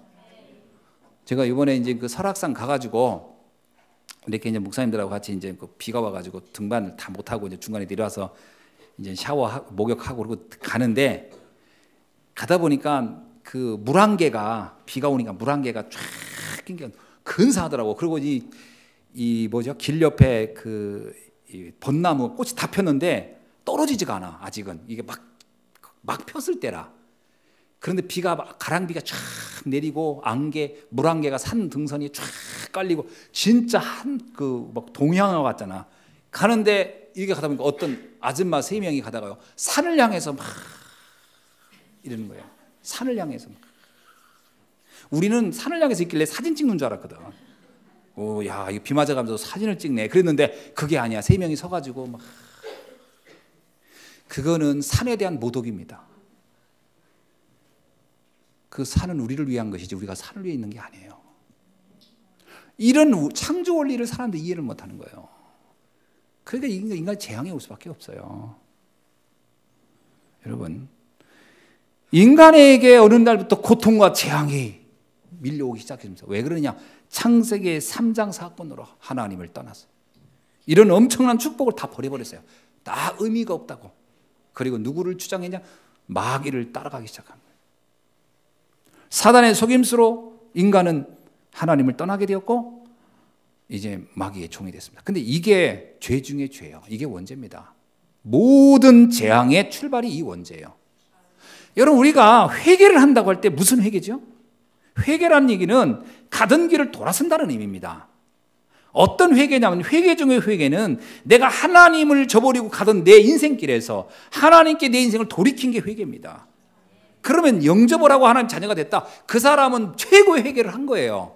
A: 제가 이번에 이제 그 설악산 가가지고 이렇게 이제 목사님들하고 같이 이제 그 비가 와가지고 등반을 다 못하고 이제 중간에 내려와서 이제 샤워하고 목욕하고 그러고 가는데, 가다 보니까 그 물안개가, 비가 오니까 물안개가 쫙 낀게 근사하더라고. 그리고 이 뭐죠? 길 옆에 이 벚나무 꽃이 다 폈는데 떨어지지가 않아. 아직은 이게 막 폈을 때라. 그런데 가랑비가 쫙 내리고 물안개가 산 등선이 쫙 깔리고 진짜 막 동양화 같잖아. 가는데 이렇게 가다 보니까 어떤 아줌마 3명이 가다가요, 산을 향해서 막 이러는 거예요. 산을 향해서. 우리는 산을 향해서 있길래 사진 찍는 줄 알았거든. 야, 이거 비 맞아가면서 사진을 찍네. 그랬는데 그게 아니야. 3명이 서가지고 막. 그거는 산에 대한 모독입니다. 그 산은 우리를 위한 것이지 우리가 산을 위해 있는 게 아니에요. 이런 창조 원리를 사람들이 이해를 못하는 거예요. 그러니까 인간이 재앙에 올 수밖에 없어요. 여러분, 인간에게 어느 날부터 고통과 재앙이 밀려오기 시작했습니다. 왜 그러냐? 창세기 3장 사건으로 하나님을 떠났어요. 이런 엄청난 축복을 다 버려버렸어요. 다 의미가 없다고. 그리고 누구를 주장했냐? 마귀를 따라가기 시작한 거예요. 사단의 속임수로 인간은 하나님을 떠나게 되었고, 이제 마귀의 종이 됐습니다. 근데 이게 죄 중에 죄예요. 이게 원죄입니다. 모든 재앙의 출발이 이 원죄예요. 여러분, 우리가 회개를 한다고 할 때 무슨 회개죠? 회개라는 얘기는 가던 길을 돌아선다는 의미입니다. 어떤 회개냐면, 회개 중의 회개는 내가 하나님을 저버리고 가던 내 인생길에서 하나님께 내 인생을 돌이킨 게 회개입니다. 그러면 영접을 하고 하나님 자녀가 됐다. 그 사람은 최고의 회개를 한 거예요.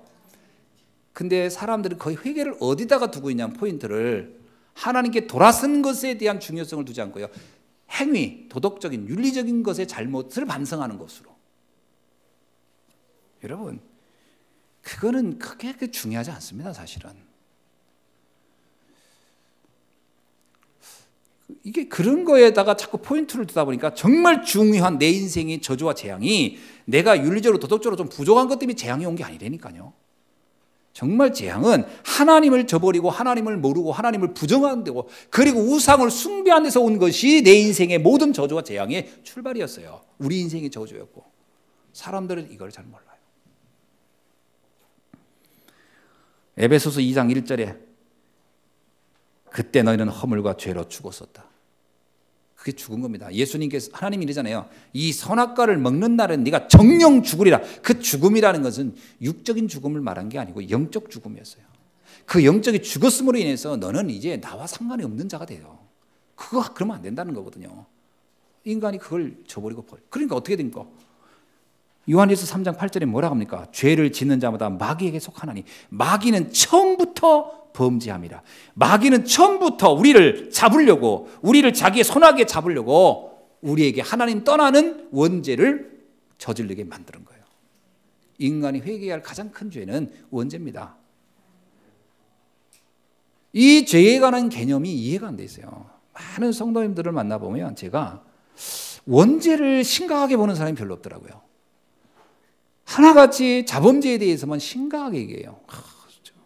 A: 근데 사람들은 거의 회개를 어디다가 두고 있냐면, 포인트를 하나님께 돌아선 것에 대한 중요성을 두지 않고요, 행위, 도덕적인, 윤리적인 것의 잘못을 반성하는 것으로. 여러분, 그거는 크게 중요하지 않습니다, 사실은. 이게 그런 거에다가 자꾸 포인트를 두다 보니까 정말 중요한 내 인생의 저주와 재앙이 내가 윤리적으로 도덕적으로 좀 부족한 것 때문에 재앙이 온 게 아니라니까요. 정말 재앙은 하나님을 저버리고 하나님을 모르고 하나님을 부정하는 데고, 그리고 우상을 숭배하는 데서 온 것이 내 인생의 모든 저주와 재앙의 출발이었어요. 우리 인생의 저주였고, 사람들은 이걸 잘 몰라요. 에베소서 2장 1절에 그때 너희는 허물과 죄로 죽었었다. 그게 죽은 겁니다. 예수님께서, 하나님이 이러잖아요. 이 선악과를 먹는 날은 네가 정령 죽으리라. 그 죽음이라는 것은 육적인 죽음을 말한 게 아니고 영적 죽음이었어요. 그 영적이 죽었음으로 인해서 너는 이제 나와 상관이 없는 자가 돼요. 그러면 안 된다는 거거든요. 인간이 그걸 저버리고 버려. 그러니까 어떻게 됩니까? 요한일서 3장 8절에 뭐라고 합니까? 죄를 짓는 자마다 마귀에게 속하나니 마귀는 처음부터 범죄함이라. 마귀는 처음부터 우리를 잡으려고, 우리를 자기의 손아귀에 잡으려고 우리에게 하나님 떠나는 원죄를 저지르게 만드는 거예요. 인간이 회개해야 할 가장 큰 죄는 원죄입니다. 이 죄에 관한 개념이 이해가 안 돼 있어요. 많은 성도님들을 만나보면 제가 원죄를 심각하게 보는 사람이 별로 없더라고요. 하나같이 자범죄에 대해서만 심각하게 얘기해요.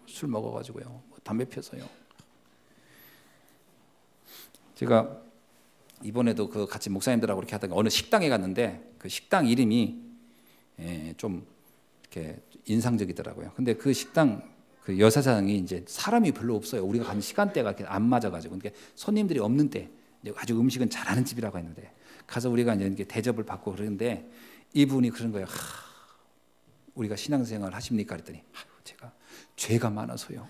A: 술 먹어가지고요, 담배 펴서요. 제가 이번에도 그 같이 목사님들하고 이렇게 하다가 어느 식당에 갔는데 그 식당 이름이 좀 이렇게 인상적이더라고요. 근데 그 식당 그 여사장이 이제 사람이 별로 없어요. 우리가 간 시간대가 이렇게 안 맞아가지고, 그러니까 손님들이 없는 때, 아주 음식은 잘하는 집이라고 했는데 가서 우리가 이제 이렇게 대접을 받고 그러는데 이분이 그런 거예요. 우리가 신앙생활 하십니까? 그랬더니 제가 죄가 많아서요.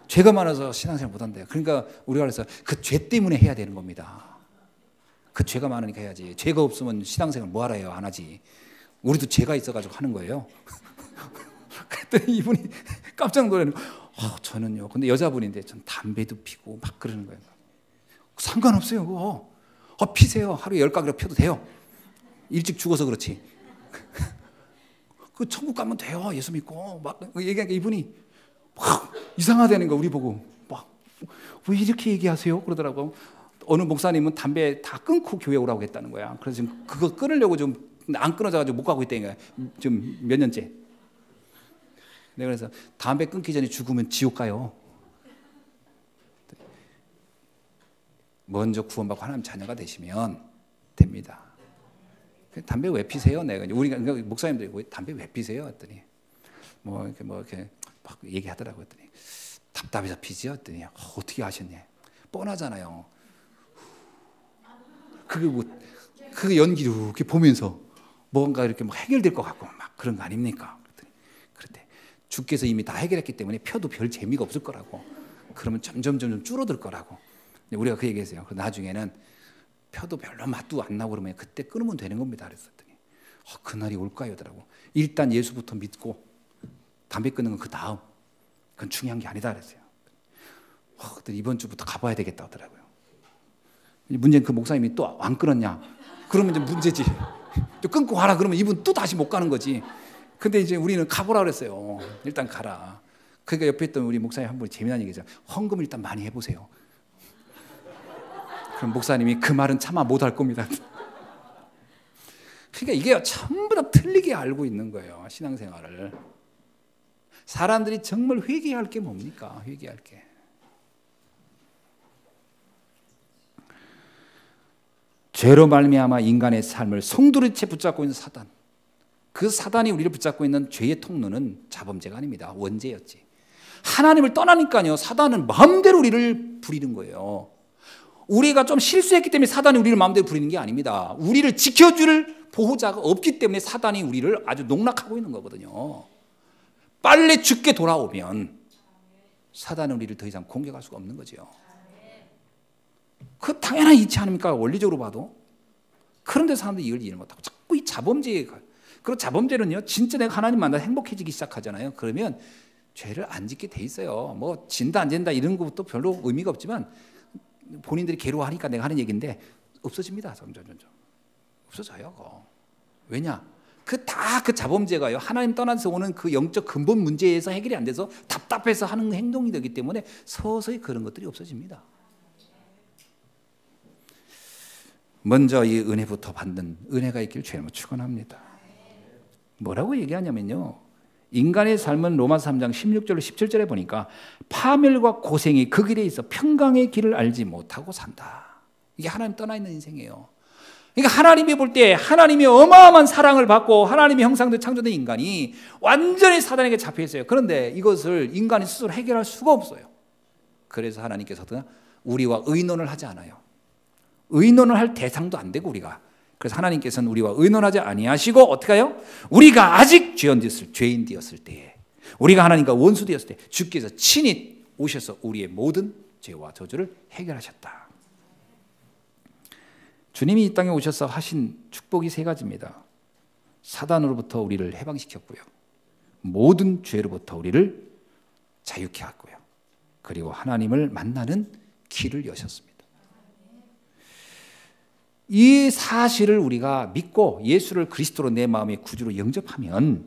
A: 죄가 많아서 신앙생활 못한대요. 그러니까 우리가 그래서 그 죄 때문에 해야 되는 겁니다. 그 죄가 많으니까 해야지. 죄가 없으면 신앙생활 뭐하러 해요? 안 하지. 우리도 죄가 있어가지고 하는 거예요. 그랬더니 이분이 깜짝 놀라는 거예요. 저는요. 근데 여자분인데 전 담배도 피고 막 그러는 거예요. 상관없어요. 그거. 피세요. 하루에 10가지로 펴도 돼요. 일찍 죽어서 그렇지. 그 천국 가면 돼요. 예수 믿고 막 얘기하니까 이분이 막 이상하다는 거, 우리 보고 막 왜 이렇게 얘기하세요? 그러더라고. 어느 목사님은 담배 다 끊고 교회 오라고 했다는 거야. 그래서 지금 그거 끊으려고 좀 안 끊어져가지고 못 가고 있다는 거야. 좀 몇 년째. 내가 그래서 담배 끊기 전에 죽으면 지옥 가요. 먼저 구원받고 하나님 자녀가 되시면 됩니다. 담배 왜 피세요? 내가 우리가 목사님들이 왜 담배 왜 피세요? 했더니 뭐 이렇게 막 얘기하더라고요. 했더니 답답해서 피지요? 했더니 어떻게 하셨냐? 뻔하잖아요. 그 연기를 이렇게 보면서 뭔가 이렇게 막 해결될 것 같고 막 그런 거 아닙니까? 그랬대. 주께서 이미 다 해결했기 때문에 펴도 별 재미가 없을 거라고. 그러면 점점 줄어들 거라고. 우리가 그 얘기했어요. 나중에는 펴도 별로 맛도 안 나고 그러면 그때 끊으면 되는 겁니다. 그랬더니 그날이 올까요? 더라고. 일단 예수부터 믿고 담배 끊는 건 그 다음. 그건 중요한 게 아니다 그랬어요. 이번 주부터 가봐야 되겠다 하더라고요. 문제는 그 목사님이 또 안 끊었냐? 그러면 이제 문제지. 또 끊고 가라 그러면 이분 또 다시 못 가는 거지. 근데 이제 우리는 가보라 그랬어요. 일단 가라. 그러니까 옆에 있던 우리 목사님 한 분이 재미난 얘기죠. 헌금 일단 많이 해보세요. 그럼 목사님이 그 말은 차마 못할 겁니다. 그러니까 이게 전부 다 틀리게 알고 있는 거예요. 신앙생활을. 사람들이 정말 회개할 게 뭡니까? 회개할 게. 죄로 말미암아 인간의 삶을 송두리째 붙잡고 있는 사단. 그 사단이 우리를 붙잡고 있는 죄의 통로는 자범죄가 아닙니다. 원죄였지. 하나님을 떠나니까요, 사단은 마음대로 우리를 부리는 거예요. 우리가 좀 실수했기 때문에 사단이 우리를 마음대로 부리는 게 아닙니다. 우리를 지켜줄 보호자가 없기 때문에 사단이 우리를 아주 농락하고 있는 거거든요. 빨리 죽게 돌아오면 사단은 우리를 더 이상 공격할 수가 없는 거죠. 그 당연한 이치 아닙니까? 원리적으로 봐도. 그런데 사람들이 이걸 이해를 못하고 자꾸 이 자범죄에 가요. 그리고 자범죄는요, 진짜 내가 하나님 만나 행복해지기 시작하잖아요. 그러면 죄를 안 짓게 돼 있어요. 뭐 진다 안 진다 이런 것도 별로 의미가 없지만 본인들이 괴로워하니까 내가 하는 얘기인데 없어집니다. 점점 없어져요. 그거. 왜냐? 그 자범죄가요, 하나님 떠나서 오는 그 영적 근본 문제에서 해결이 안 돼서 답답해서 하는 행동이 되기 때문에 서서히 그런 것들이 없어집니다. 먼저 이 은혜부터 받는 은혜가 있기를 주님을 축원합니다. 뭐라고 얘기하냐면요, 인간의 삶은 로마서 3장 16절로 17절에 보니까 파멸과 고생이 그 길에 있어 평강의 길을 알지 못하고 산다. 이게 하나님 떠나 있는 인생이에요. 그러니까 하나님이 볼 때 하나님이 어마어마한 사랑을 받고 하나님의 형상대로 창조된 인간이 완전히 사단에게 잡혀 있어요. 그런데 이것을 인간이 스스로 해결할 수가 없어요. 그래서 하나님께서도 우리와 의논을 하지 않아요. 의논을 할 대상도 안 되고 우리가. 그래서 하나님께서는 우리와 의논하지 아니하시고 어떻게 해요? 우리가 아직 죄인 되었을 때에, 우리가 하나님과 원수 되었을 때 주께서 친히 오셔서 우리의 모든 죄와 저주를 해결하셨다. 주님이 이 땅에 오셔서 하신 축복이 세 가지입니다. 사단으로부터 우리를 해방시켰고요, 모든 죄로부터 우리를 자유케 했고요, 그리고 하나님을 만나는 길을 여셨습니다. 이 사실을 우리가 믿고 예수를 그리스도로 내 마음의 구주로 영접하면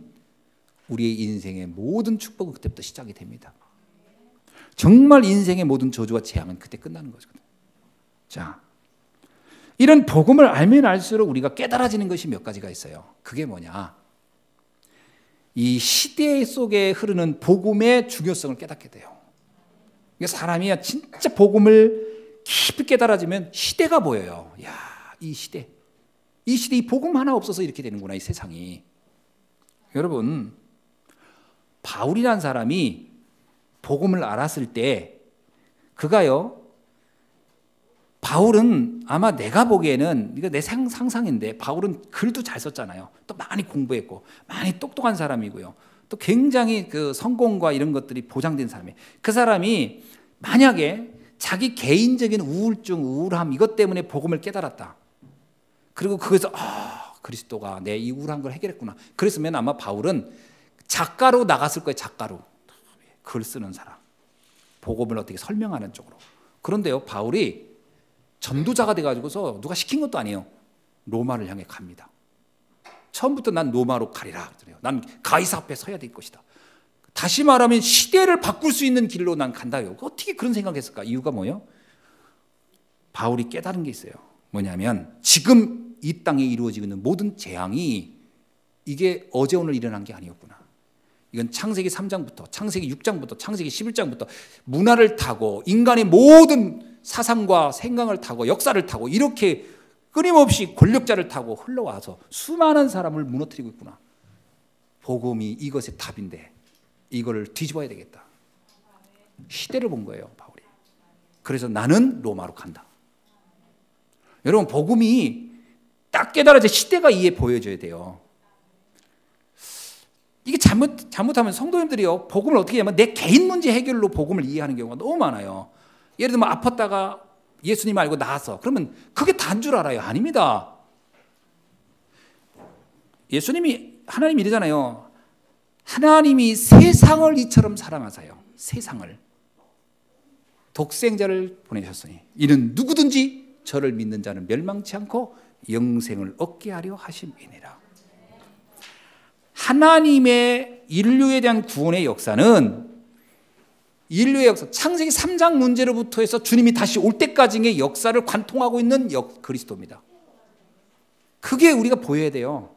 A: 우리의 인생의 모든 축복은 그때부터 시작이 됩니다. 정말 인생의 모든 저주와 재앙은 그때 끝나는 거거든요. 자, 이런 복음을 알면 알수록 우리가 깨달아지는 것이 몇 가지가 있어요. 그게 뭐냐? 이 시대 속에 흐르는 복음의 중요성을 깨닫게 돼요. 사람이 진짜 복음을 깊이 깨달아지면 시대가 보여요. 야, 이 시대 이 복음 하나 없어서 이렇게 되는구나, 이 세상이. 여러분, 바울이라는 사람이 복음을 알았을 때 그가요, 바울은 아마 내가 보기에는, 이거 내 상상인데, 바울은 글도 잘 썼잖아요. 또 많이 공부했고 많이 똑똑한 사람이고요, 또 굉장히 그 성공과 이런 것들이 보장된 사람이에요. 그 사람이 만약에 자기 개인적인 우울증, 우울함 이것 때문에 복음을 깨달았다, 그리고 그것에서 그리스도가 내 이 우울한 걸 해결했구나, 그랬으면 아마 바울은 작가로 나갔을 거예요. 작가로 글 쓰는 사람, 복음을 어떻게 설명하는 쪽으로. 그런데요, 바울이 전도자가 돼가지고서 누가 시킨 것도 아니에요. 로마를 향해 갑니다. 처음부터 난 로마로 가리라 그래요. 난 가이사 앞에 서야 될 것이다. 다시 말하면 시대를 바꿀 수 있는 길로 난 간다요. 어떻게 그런 생각했을까? 이유가 뭐예요? 바울이 깨달은 게 있어요. 뭐냐면 지금 이 땅에 이루어지고 있는 모든 재앙이 이게 어제 오늘 일어난 게 아니었구나. 이건 창세기 3장부터 창세기 6장부터 창세기 11장부터 문화를 타고 인간의 모든 사상과 생각을 타고 역사를 타고 이렇게 끊임없이 권력자를 타고 흘러와서 수많은 사람을 무너뜨리고 있구나. 복음이 이것의 답인데 이거를 뒤집어야 되겠다. 시대를 본 거예요, 바울이. 그래서 나는 로마로 간다. 여러분, 복음이 딱 깨달아져 시대가 이해 보여줘야 돼요. 이게 잘못하면 성도님들이요, 복음을 어떻게 하면 내 개인 문제 해결로 복음을 이해하는 경우가 너무 많아요. 예를 들면 아팠다가 예수님 알고 나아서 그러면 그게 다인 줄 알아요. 아닙니다. 하나님이 이러잖아요. 하나님이 세상을 이처럼 사랑하사요. 세상을. 독생자를 보내셨으니 이는 누구든지 저를 믿는 자는 멸망치 않고 영생을 얻게 하려 하심이니라. 하나님의 인류에 대한 구원의 역사는 인류의 역사, 창세기 3장 문제로부터 해서 주님이 다시 올 때까지의 역사를 관통하고 있는 그리스도입니다. 그게 우리가 보여야 돼요.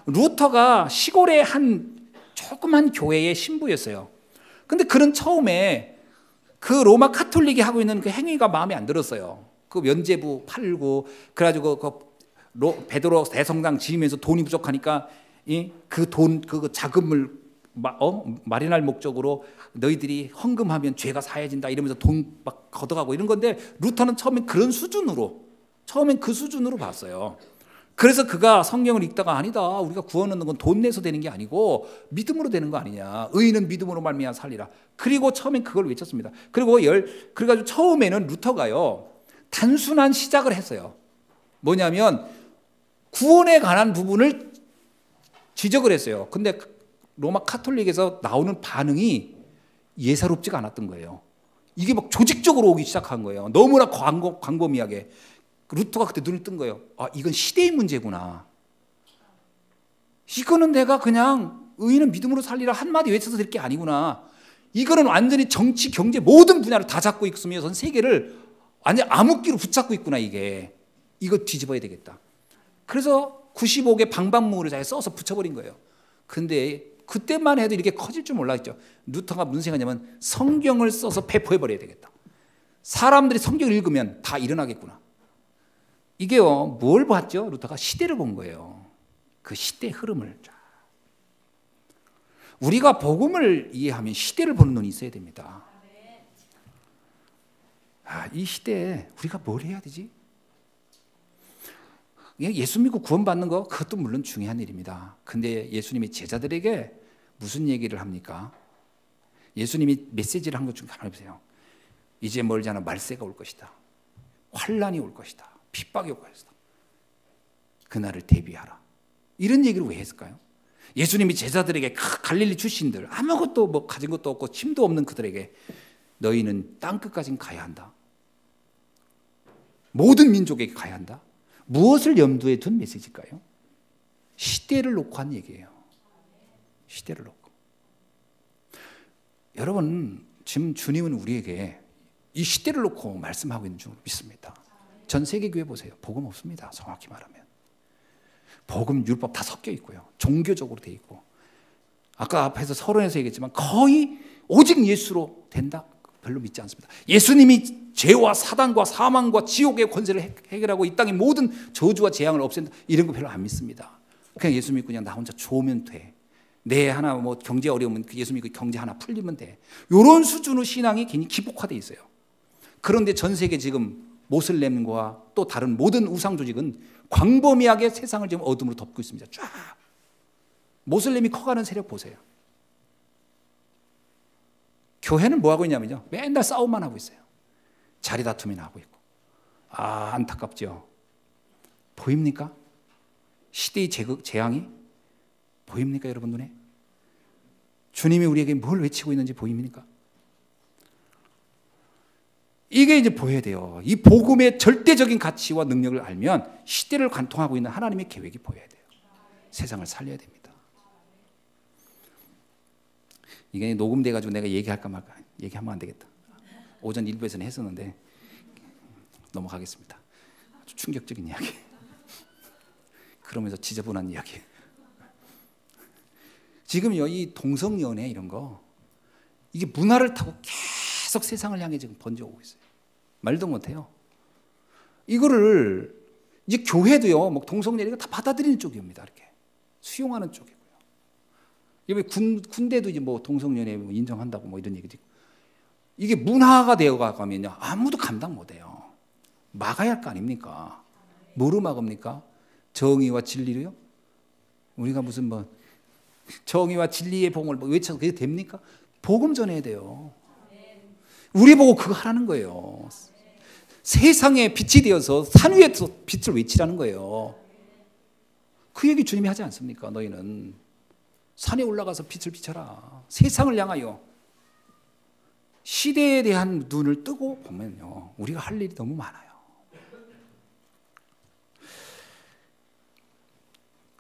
A: 루터가 시골의 한 조그만 교회의 신부였어요. 근데 그는 처음에 그 로마 카톨릭이 하고 있는 그 행위가 마음에 안 들었어요. 그 면죄부 팔고 그래가지고 베드로 대성당 지으면서 돈이 부족하니까 그 자금을 마련할 목적으로 너희들이 헌금하면 죄가 사해진다 이러면서 돈 막 걷어가고 이런 건데, 루터는 처음엔 그 수준으로 봤어요. 그래서 그가 성경을 읽다가 아니다, 우리가 구원 얻는 건 돈 내서 되는 게 아니고 믿음으로 되는 거 아니냐, 의인은 믿음으로 말미암아 살리라. 그리고 처음엔 그걸 외쳤습니다. 그래가지고 처음에는 루터가요 단순한 시작을 했어요. 뭐냐면 구원에 관한 부분을 지적을 했어요. 근데 로마 카톨릭에서 나오는 반응이 예사롭지가 않았던 거예요. 이게 막 조직적으로 오기 시작한 거예요. 너무나 광범위하게. 루터가 그때 눈을 뜬 거예요. 아, 이건 시대의 문제구나. 이거는 내가 그냥 의인은 믿음으로 살리라 한마디 외쳐서 될 게 아니구나. 이거는 완전히 정치, 경제 모든 분야를 다 잡고 있으며 전 세계를 완전 암흑기로 붙잡고 있구나. 이거 뒤집어야 되겠다. 그래서 95개 방방문을 잘 써서 붙여버린 거예요. 근데 그때만 해도 이렇게 커질 줄 몰랐죠. 루터가 무슨 생각이냐면 성경을 써서 배포해버려야 되겠다. 사람들이 성경을 읽으면 다 일어나겠구나. 이게요, 뭘 봤죠? 루터가 시대를 본 거예요. 그 시대의 흐름을. 우리가 복음을 이해하면 시대를 보는 눈이 있어야 됩니다. 이 시대에 우리가 뭘 해야 되지? 예수 믿고 구원받는 거, 그것도 물론 중요한 일입니다. 근데 예수님이 제자들에게 무슨 얘기를 합니까? 예수님이 메시지를 한 것 중 가만히 보세요. 이제 멀지 않아 말세가 올 것이다. 환란이 올 것이다. 핍박이 올 것이다. 그날을 대비하라. 이런 얘기를 왜 했을까요? 예수님이 제자들에게 갈릴리 출신들, 아무것도 가진 것도 없고 힘도 없는 그들에게 너희는 땅끝까지 가야 한다. 모든 민족에게 가야 한다. 무엇을 염두에 둔 메시지일까요? 시대를 놓고 한 얘기예요. 시대를 놓고. 여러분, 지금 주님은 우리에게 이 시대를 놓고 말씀하고 있는 줄 믿습니다. 전 세계 교회 보세요. 복음 없습니다. 정확히 말하면. 복음, 율법 다 섞여 있고요. 종교적으로 돼 있고. 아까 앞에서 서론에서 얘기했지만 거의 오직 예수로 된다? 별로 믿지 않습니다. 예수님이 죄와 사단과 사망과 지옥의 권세를 해결하고 이 땅의 모든 저주와 재앙을 없앤다, 이런 거 별로 안 믿습니다. 그냥 예수 믿고 그냥 나 혼자 좋으면 돼. 내 하나 경제 어려우면 예수 믿고 경제 하나 풀리면 돼. 이런 수준의 신앙이 굉장히 기복화되어 있어요. 그런데 전 세계 지금 모슬렘과 또 다른 모든 우상 조직은 광범위하게 세상을 지금 어둠으로 덮고 있습니다. 쫙. 모슬렘이 커가는 세력 보세요. 교회는 뭐 하고 있냐면요, 맨날 싸움만 하고 있어요. 자리 다툼이나 하고 있고. 안타깝죠. 보입니까? 시대의 재앙이 보입니까, 여러분 눈에? 주님이 우리에게 뭘 외치고 있는지 보입니까? 이게 이제 보여야 돼요. 이 복음의 절대적인 가치와 능력을 알면 시대를 관통하고 있는 하나님의 계획이 보여야 돼요. 세상을 살려야 됩니다. 이게 녹음돼가지고 내가 얘기할까 말까, 얘기하면 안 되겠다. 오전 일부에서는 했었는데 넘어가겠습니다. 아주 충격적인 이야기. 그러면서 지저분한 이야기. 지금요, 이 동성연애 이런 거, 이게 문화를 타고 계속 세상을 향해 지금 번져오고 있어요. 말도 못해요. 이거를 이제 교회도요, 동성연애가 다 받아들이는 쪽입니다. 이렇게 수용하는 쪽이고요. 이게 군대도 이제 동성연애 인정한다고 이런 얘기도 있고. 이게 문화가 되어가면요, 아무도 감당 못해요. 막아야 할 거 아닙니까? 뭐로 막습니까? 정의와 진리로요? 우리가 무슨 정의와 진리의 복음을 외쳐서 그게 됩니까? 복음 전해야 돼요. 우리 보고 그거 하라는 거예요. 세상에 빛이 되어서 산 위에서 빛을 외치라는 거예요. 그 얘기 주님이 하지 않습니까? 너희는 산에 올라가서 빛을 비춰라. 세상을 향하여. 시대에 대한 눈을 뜨고 보면요, 우리가 할 일이 너무 많아요.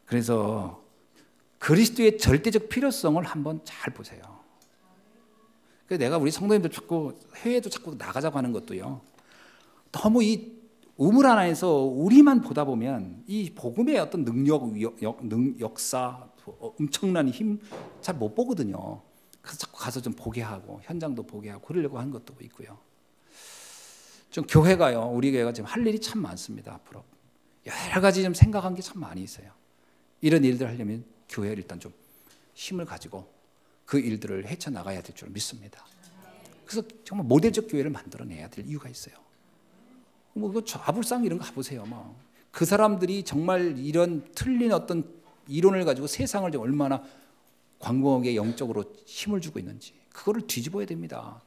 A: 그래서 그리스도의 절대적 필요성을 한번 잘 보세요. 그래서 내가 우리 성도님들 자꾸 해외도 자꾸 나가자고 하는 것도요, 너무 이 우물 하나에서 우리만 보다 보면 이 복음의 어떤 능력, 역사, 엄청난 힘 잘 못 보거든요. 그래서 자꾸 가서 좀 보게 하고 현장도 보게 하고 그러려고 하는 것도 있고요. 좀 교회가요, 우리 교회가 지금 할 일이 참 많습니다. 앞으로 여러 가지 좀 생각한 게 참 많이 있어요. 이런 일들 하려면 교회를 일단 좀 힘을 가지고 그 일들을 헤쳐나가야 될 줄 믿습니다. 그래서 정말 모델적 교회를 만들어내야 될 이유가 있어요. 뭐 그 아불상 이런 거 가보세요. 뭐 그 사람들이 정말 이런 틀린 어떤 이론을 가지고 세상을 좀 얼마나 광범하게 영적으로 힘을 주고 있는지 그거를 뒤집어야 됩니다.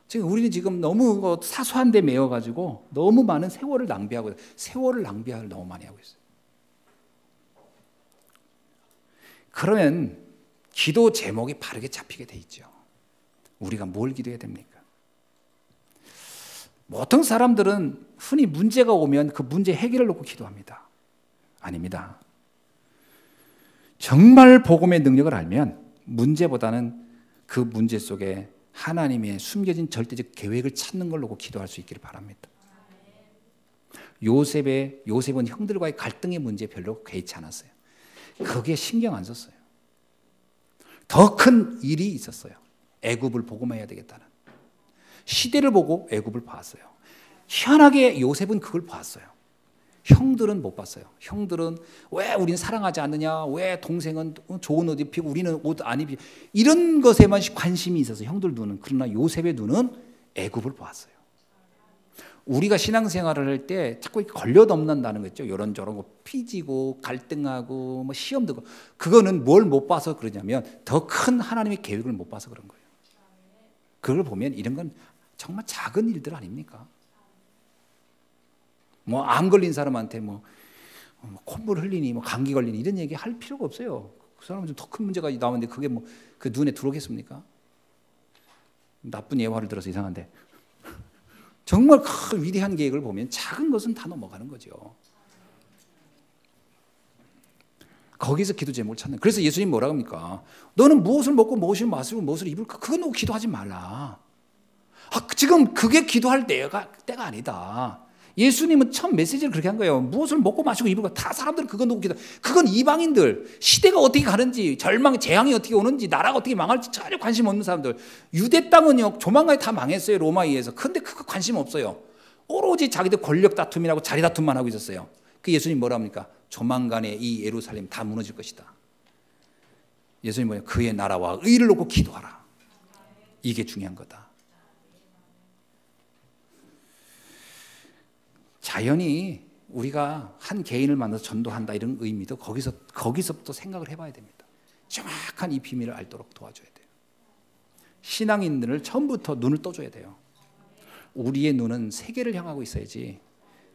A: 지금 우리는 지금 너무 사소한 데 매여가지고 너무 많은 세월을 낭비하고 있어요. 세월을 낭비를 너무 많이 하고 있어요. 그러면 기도 제목이 바르게 잡히게 돼 있죠. 우리가 뭘 기도해야 됩니까? 보통 사람들은 흔히 문제가 오면 그 문제 해결을 놓고 기도합니다. 아닙니다. 정말 복음의 능력을 알면 문제보다는 그 문제 속에 하나님의 숨겨진 절대적 계획을 찾는 걸 놓고 기도할 수 있기를 바랍니다. 요셉은 형들과의 갈등의 문제에 별로 개의치 않았어요. 거기에 신경 안 썼어요. 더 큰 일이 있었어요. 애굽을 복음해야 되겠다는. 시대를 보고 애굽을 봤어요. 희한하게 요셉은 그걸 봤어요. 형들은 못 봤어요. 형들은 왜 우리는 사랑하지 않느냐, 왜 동생은 좋은 옷 입히고 우리는 옷 안 입히고 이런 것에만 관심이 있어서 형들 눈은. 그러나 요셉의 눈은 애굽을 봤어요. 우리가 신앙생활을 할 때 자꾸 걸려넘는다는 거죠. 이런저런 거 삐지고 갈등하고 뭐 시험 들고 그거는 뭘 못 봐서 그러냐면 더 큰 하나님의 계획을 못 봐서 그런 거예요. 그걸 보면 이런 건 정말 작은 일들 아닙니까? 뭐 암 걸린 사람한테 뭐 콧물 흘리니 뭐 감기 걸리니 이런 얘기 할 필요가 없어요. 그 사람은 좀 더 큰 문제가 나오는데 그게 뭐 그 눈에 들어오겠습니까? 나쁜 예화를 들어서 이상한데 정말 큰 위대한 계획을 보면 작은 것은 다 넘어가는 거죠. 거기서 기도 제목을 찾는. 그래서 예수님 뭐라고 합니까? 너는 무엇을 먹고 무엇을 마시고 무엇을 입을까? 그거 놓고 기도하지 말라. 지금 그게 기도할 때가 아니다. 예수님은 처음 메시지를 그렇게 한 거예요. 무엇을 먹고 마시고 입을까? 다 사람들은 그거 놓고 기도. 그건 이방인들, 시대가 어떻게 가는지, 절망, 재앙이 어떻게 오는지, 나라가 어떻게 망할지 전혀 관심 없는 사람들. 유대 땅은요, 조만간에 다 망했어요. 로마에 의해서. 근데 그거 관심 없어요. 오로지 자기들 권력 다툼이라고 자리 다툼만 하고 있었어요. 그 예수님 뭐라 합니까? 조만간에 이 예루살렘 다 무너질 것이다. 예수님 뭐냐? 그의 나라와 의를 놓고 기도하라. 이게 중요한 거다. 자연히 우리가 한 개인을 만나서 전도한다 이런 의미도 거기서부터 생각을 해봐야 됩니다. 정확한 이 비밀을 알도록 도와줘야 돼요. 신앙인들을 처음부터 눈을 떠줘야 돼요. 우리의 눈은 세계를 향하고 있어야지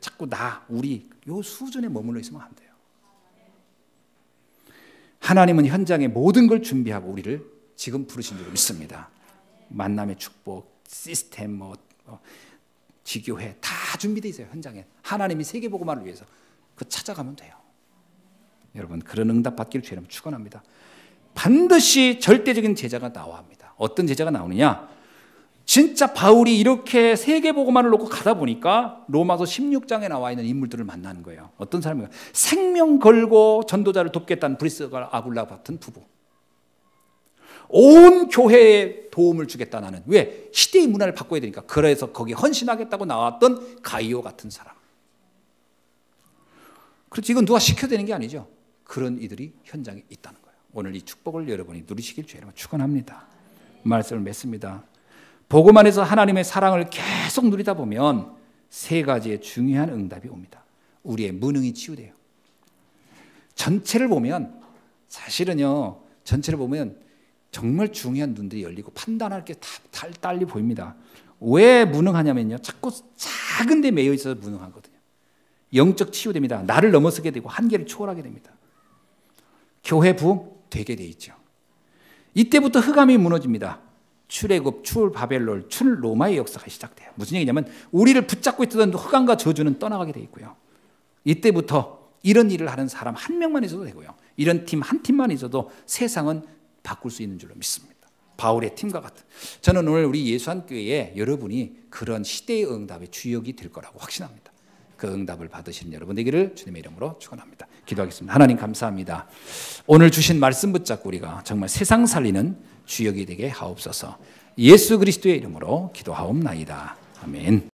A: 자꾸 우리 요 수준에 머물러 있으면 안 돼요. 하나님은 현장에 모든 걸 준비하고 우리를 지금 부르신 줄 믿습니다. 만남의 축복, 시스템, 지교회 다 준비되어 있어요. 현장에. 하나님이 세계복음화를 위해서 그 찾아가면 돼요. 여러분 그런 응답 받기를 주님 축원합니다. 반드시 절대적인 제자가 나와야 합니다. 어떤 제자가 나오느냐? 진짜 바울이 이렇게 세계복음화를 놓고 가다 보니까 로마서 16장에 나와 있는 인물들을 만나는 거예요. 어떤 사람인가? 생명 걸고 전도자를 돕겠다는 브리스가 아굴라 같은 부부. 온 교회에 도움을 주겠다 나는. 왜? 시대의 문화를 바꿔야 되니까. 그래서 거기 헌신하겠다고 나왔던 가이오 같은 사람. 그렇지 이건 누가 시켜야 되는 게 아니죠. 그런 이들이 현장에 있다는 거예요. 오늘 이 축복을 여러분이 누리시길 주님을 축원합니다. 말씀을 맺습니다. 복음 안에서 하나님의 사랑을 계속 누리다 보면 세 가지의 중요한 응답이 옵니다. 우리의 무능이 치유돼요. 전체를 보면 사실은요. 전체를 보면 정말 중요한 눈들이 열리고 판단할 게 다 달리 보입니다. 왜 무능하냐면요. 자꾸 작은 데 매여 있어서 무능하거든요. 영적 치유됩니다. 나를 넘어서게 되고 한계를 초월하게 됩니다. 교회 부흥 되게 돼 있죠. 이때부터 흑암이 무너집니다. 출애굽, 출 바벨론, 출 로마의 역사가 시작돼요. 무슨 얘기냐면 우리를 붙잡고 있던 흑암과 저주는 떠나가게 돼 있고요. 이때부터 이런 일을 하는 사람 한 명만 있어도 되고요. 이런 팀 한 팀만 있어도 세상은 바꿀 수 있는 줄로 믿습니다. 바울의 팀과 같은. 저는 오늘 우리 예수한교회에 여러분이 그런 시대의 응답의 주역이 될 거라고 확신합니다. 그 응답을 받으시는 여러분 되기를 주님의 이름으로 축원합니다. 기도하겠습니다. 하나님 감사합니다. 오늘 주신 말씀 붙잡고 우리가 정말 세상 살리는 주역이 되게 하옵소서. 예수 그리스도의 이름으로 기도하옵나이다. 아멘.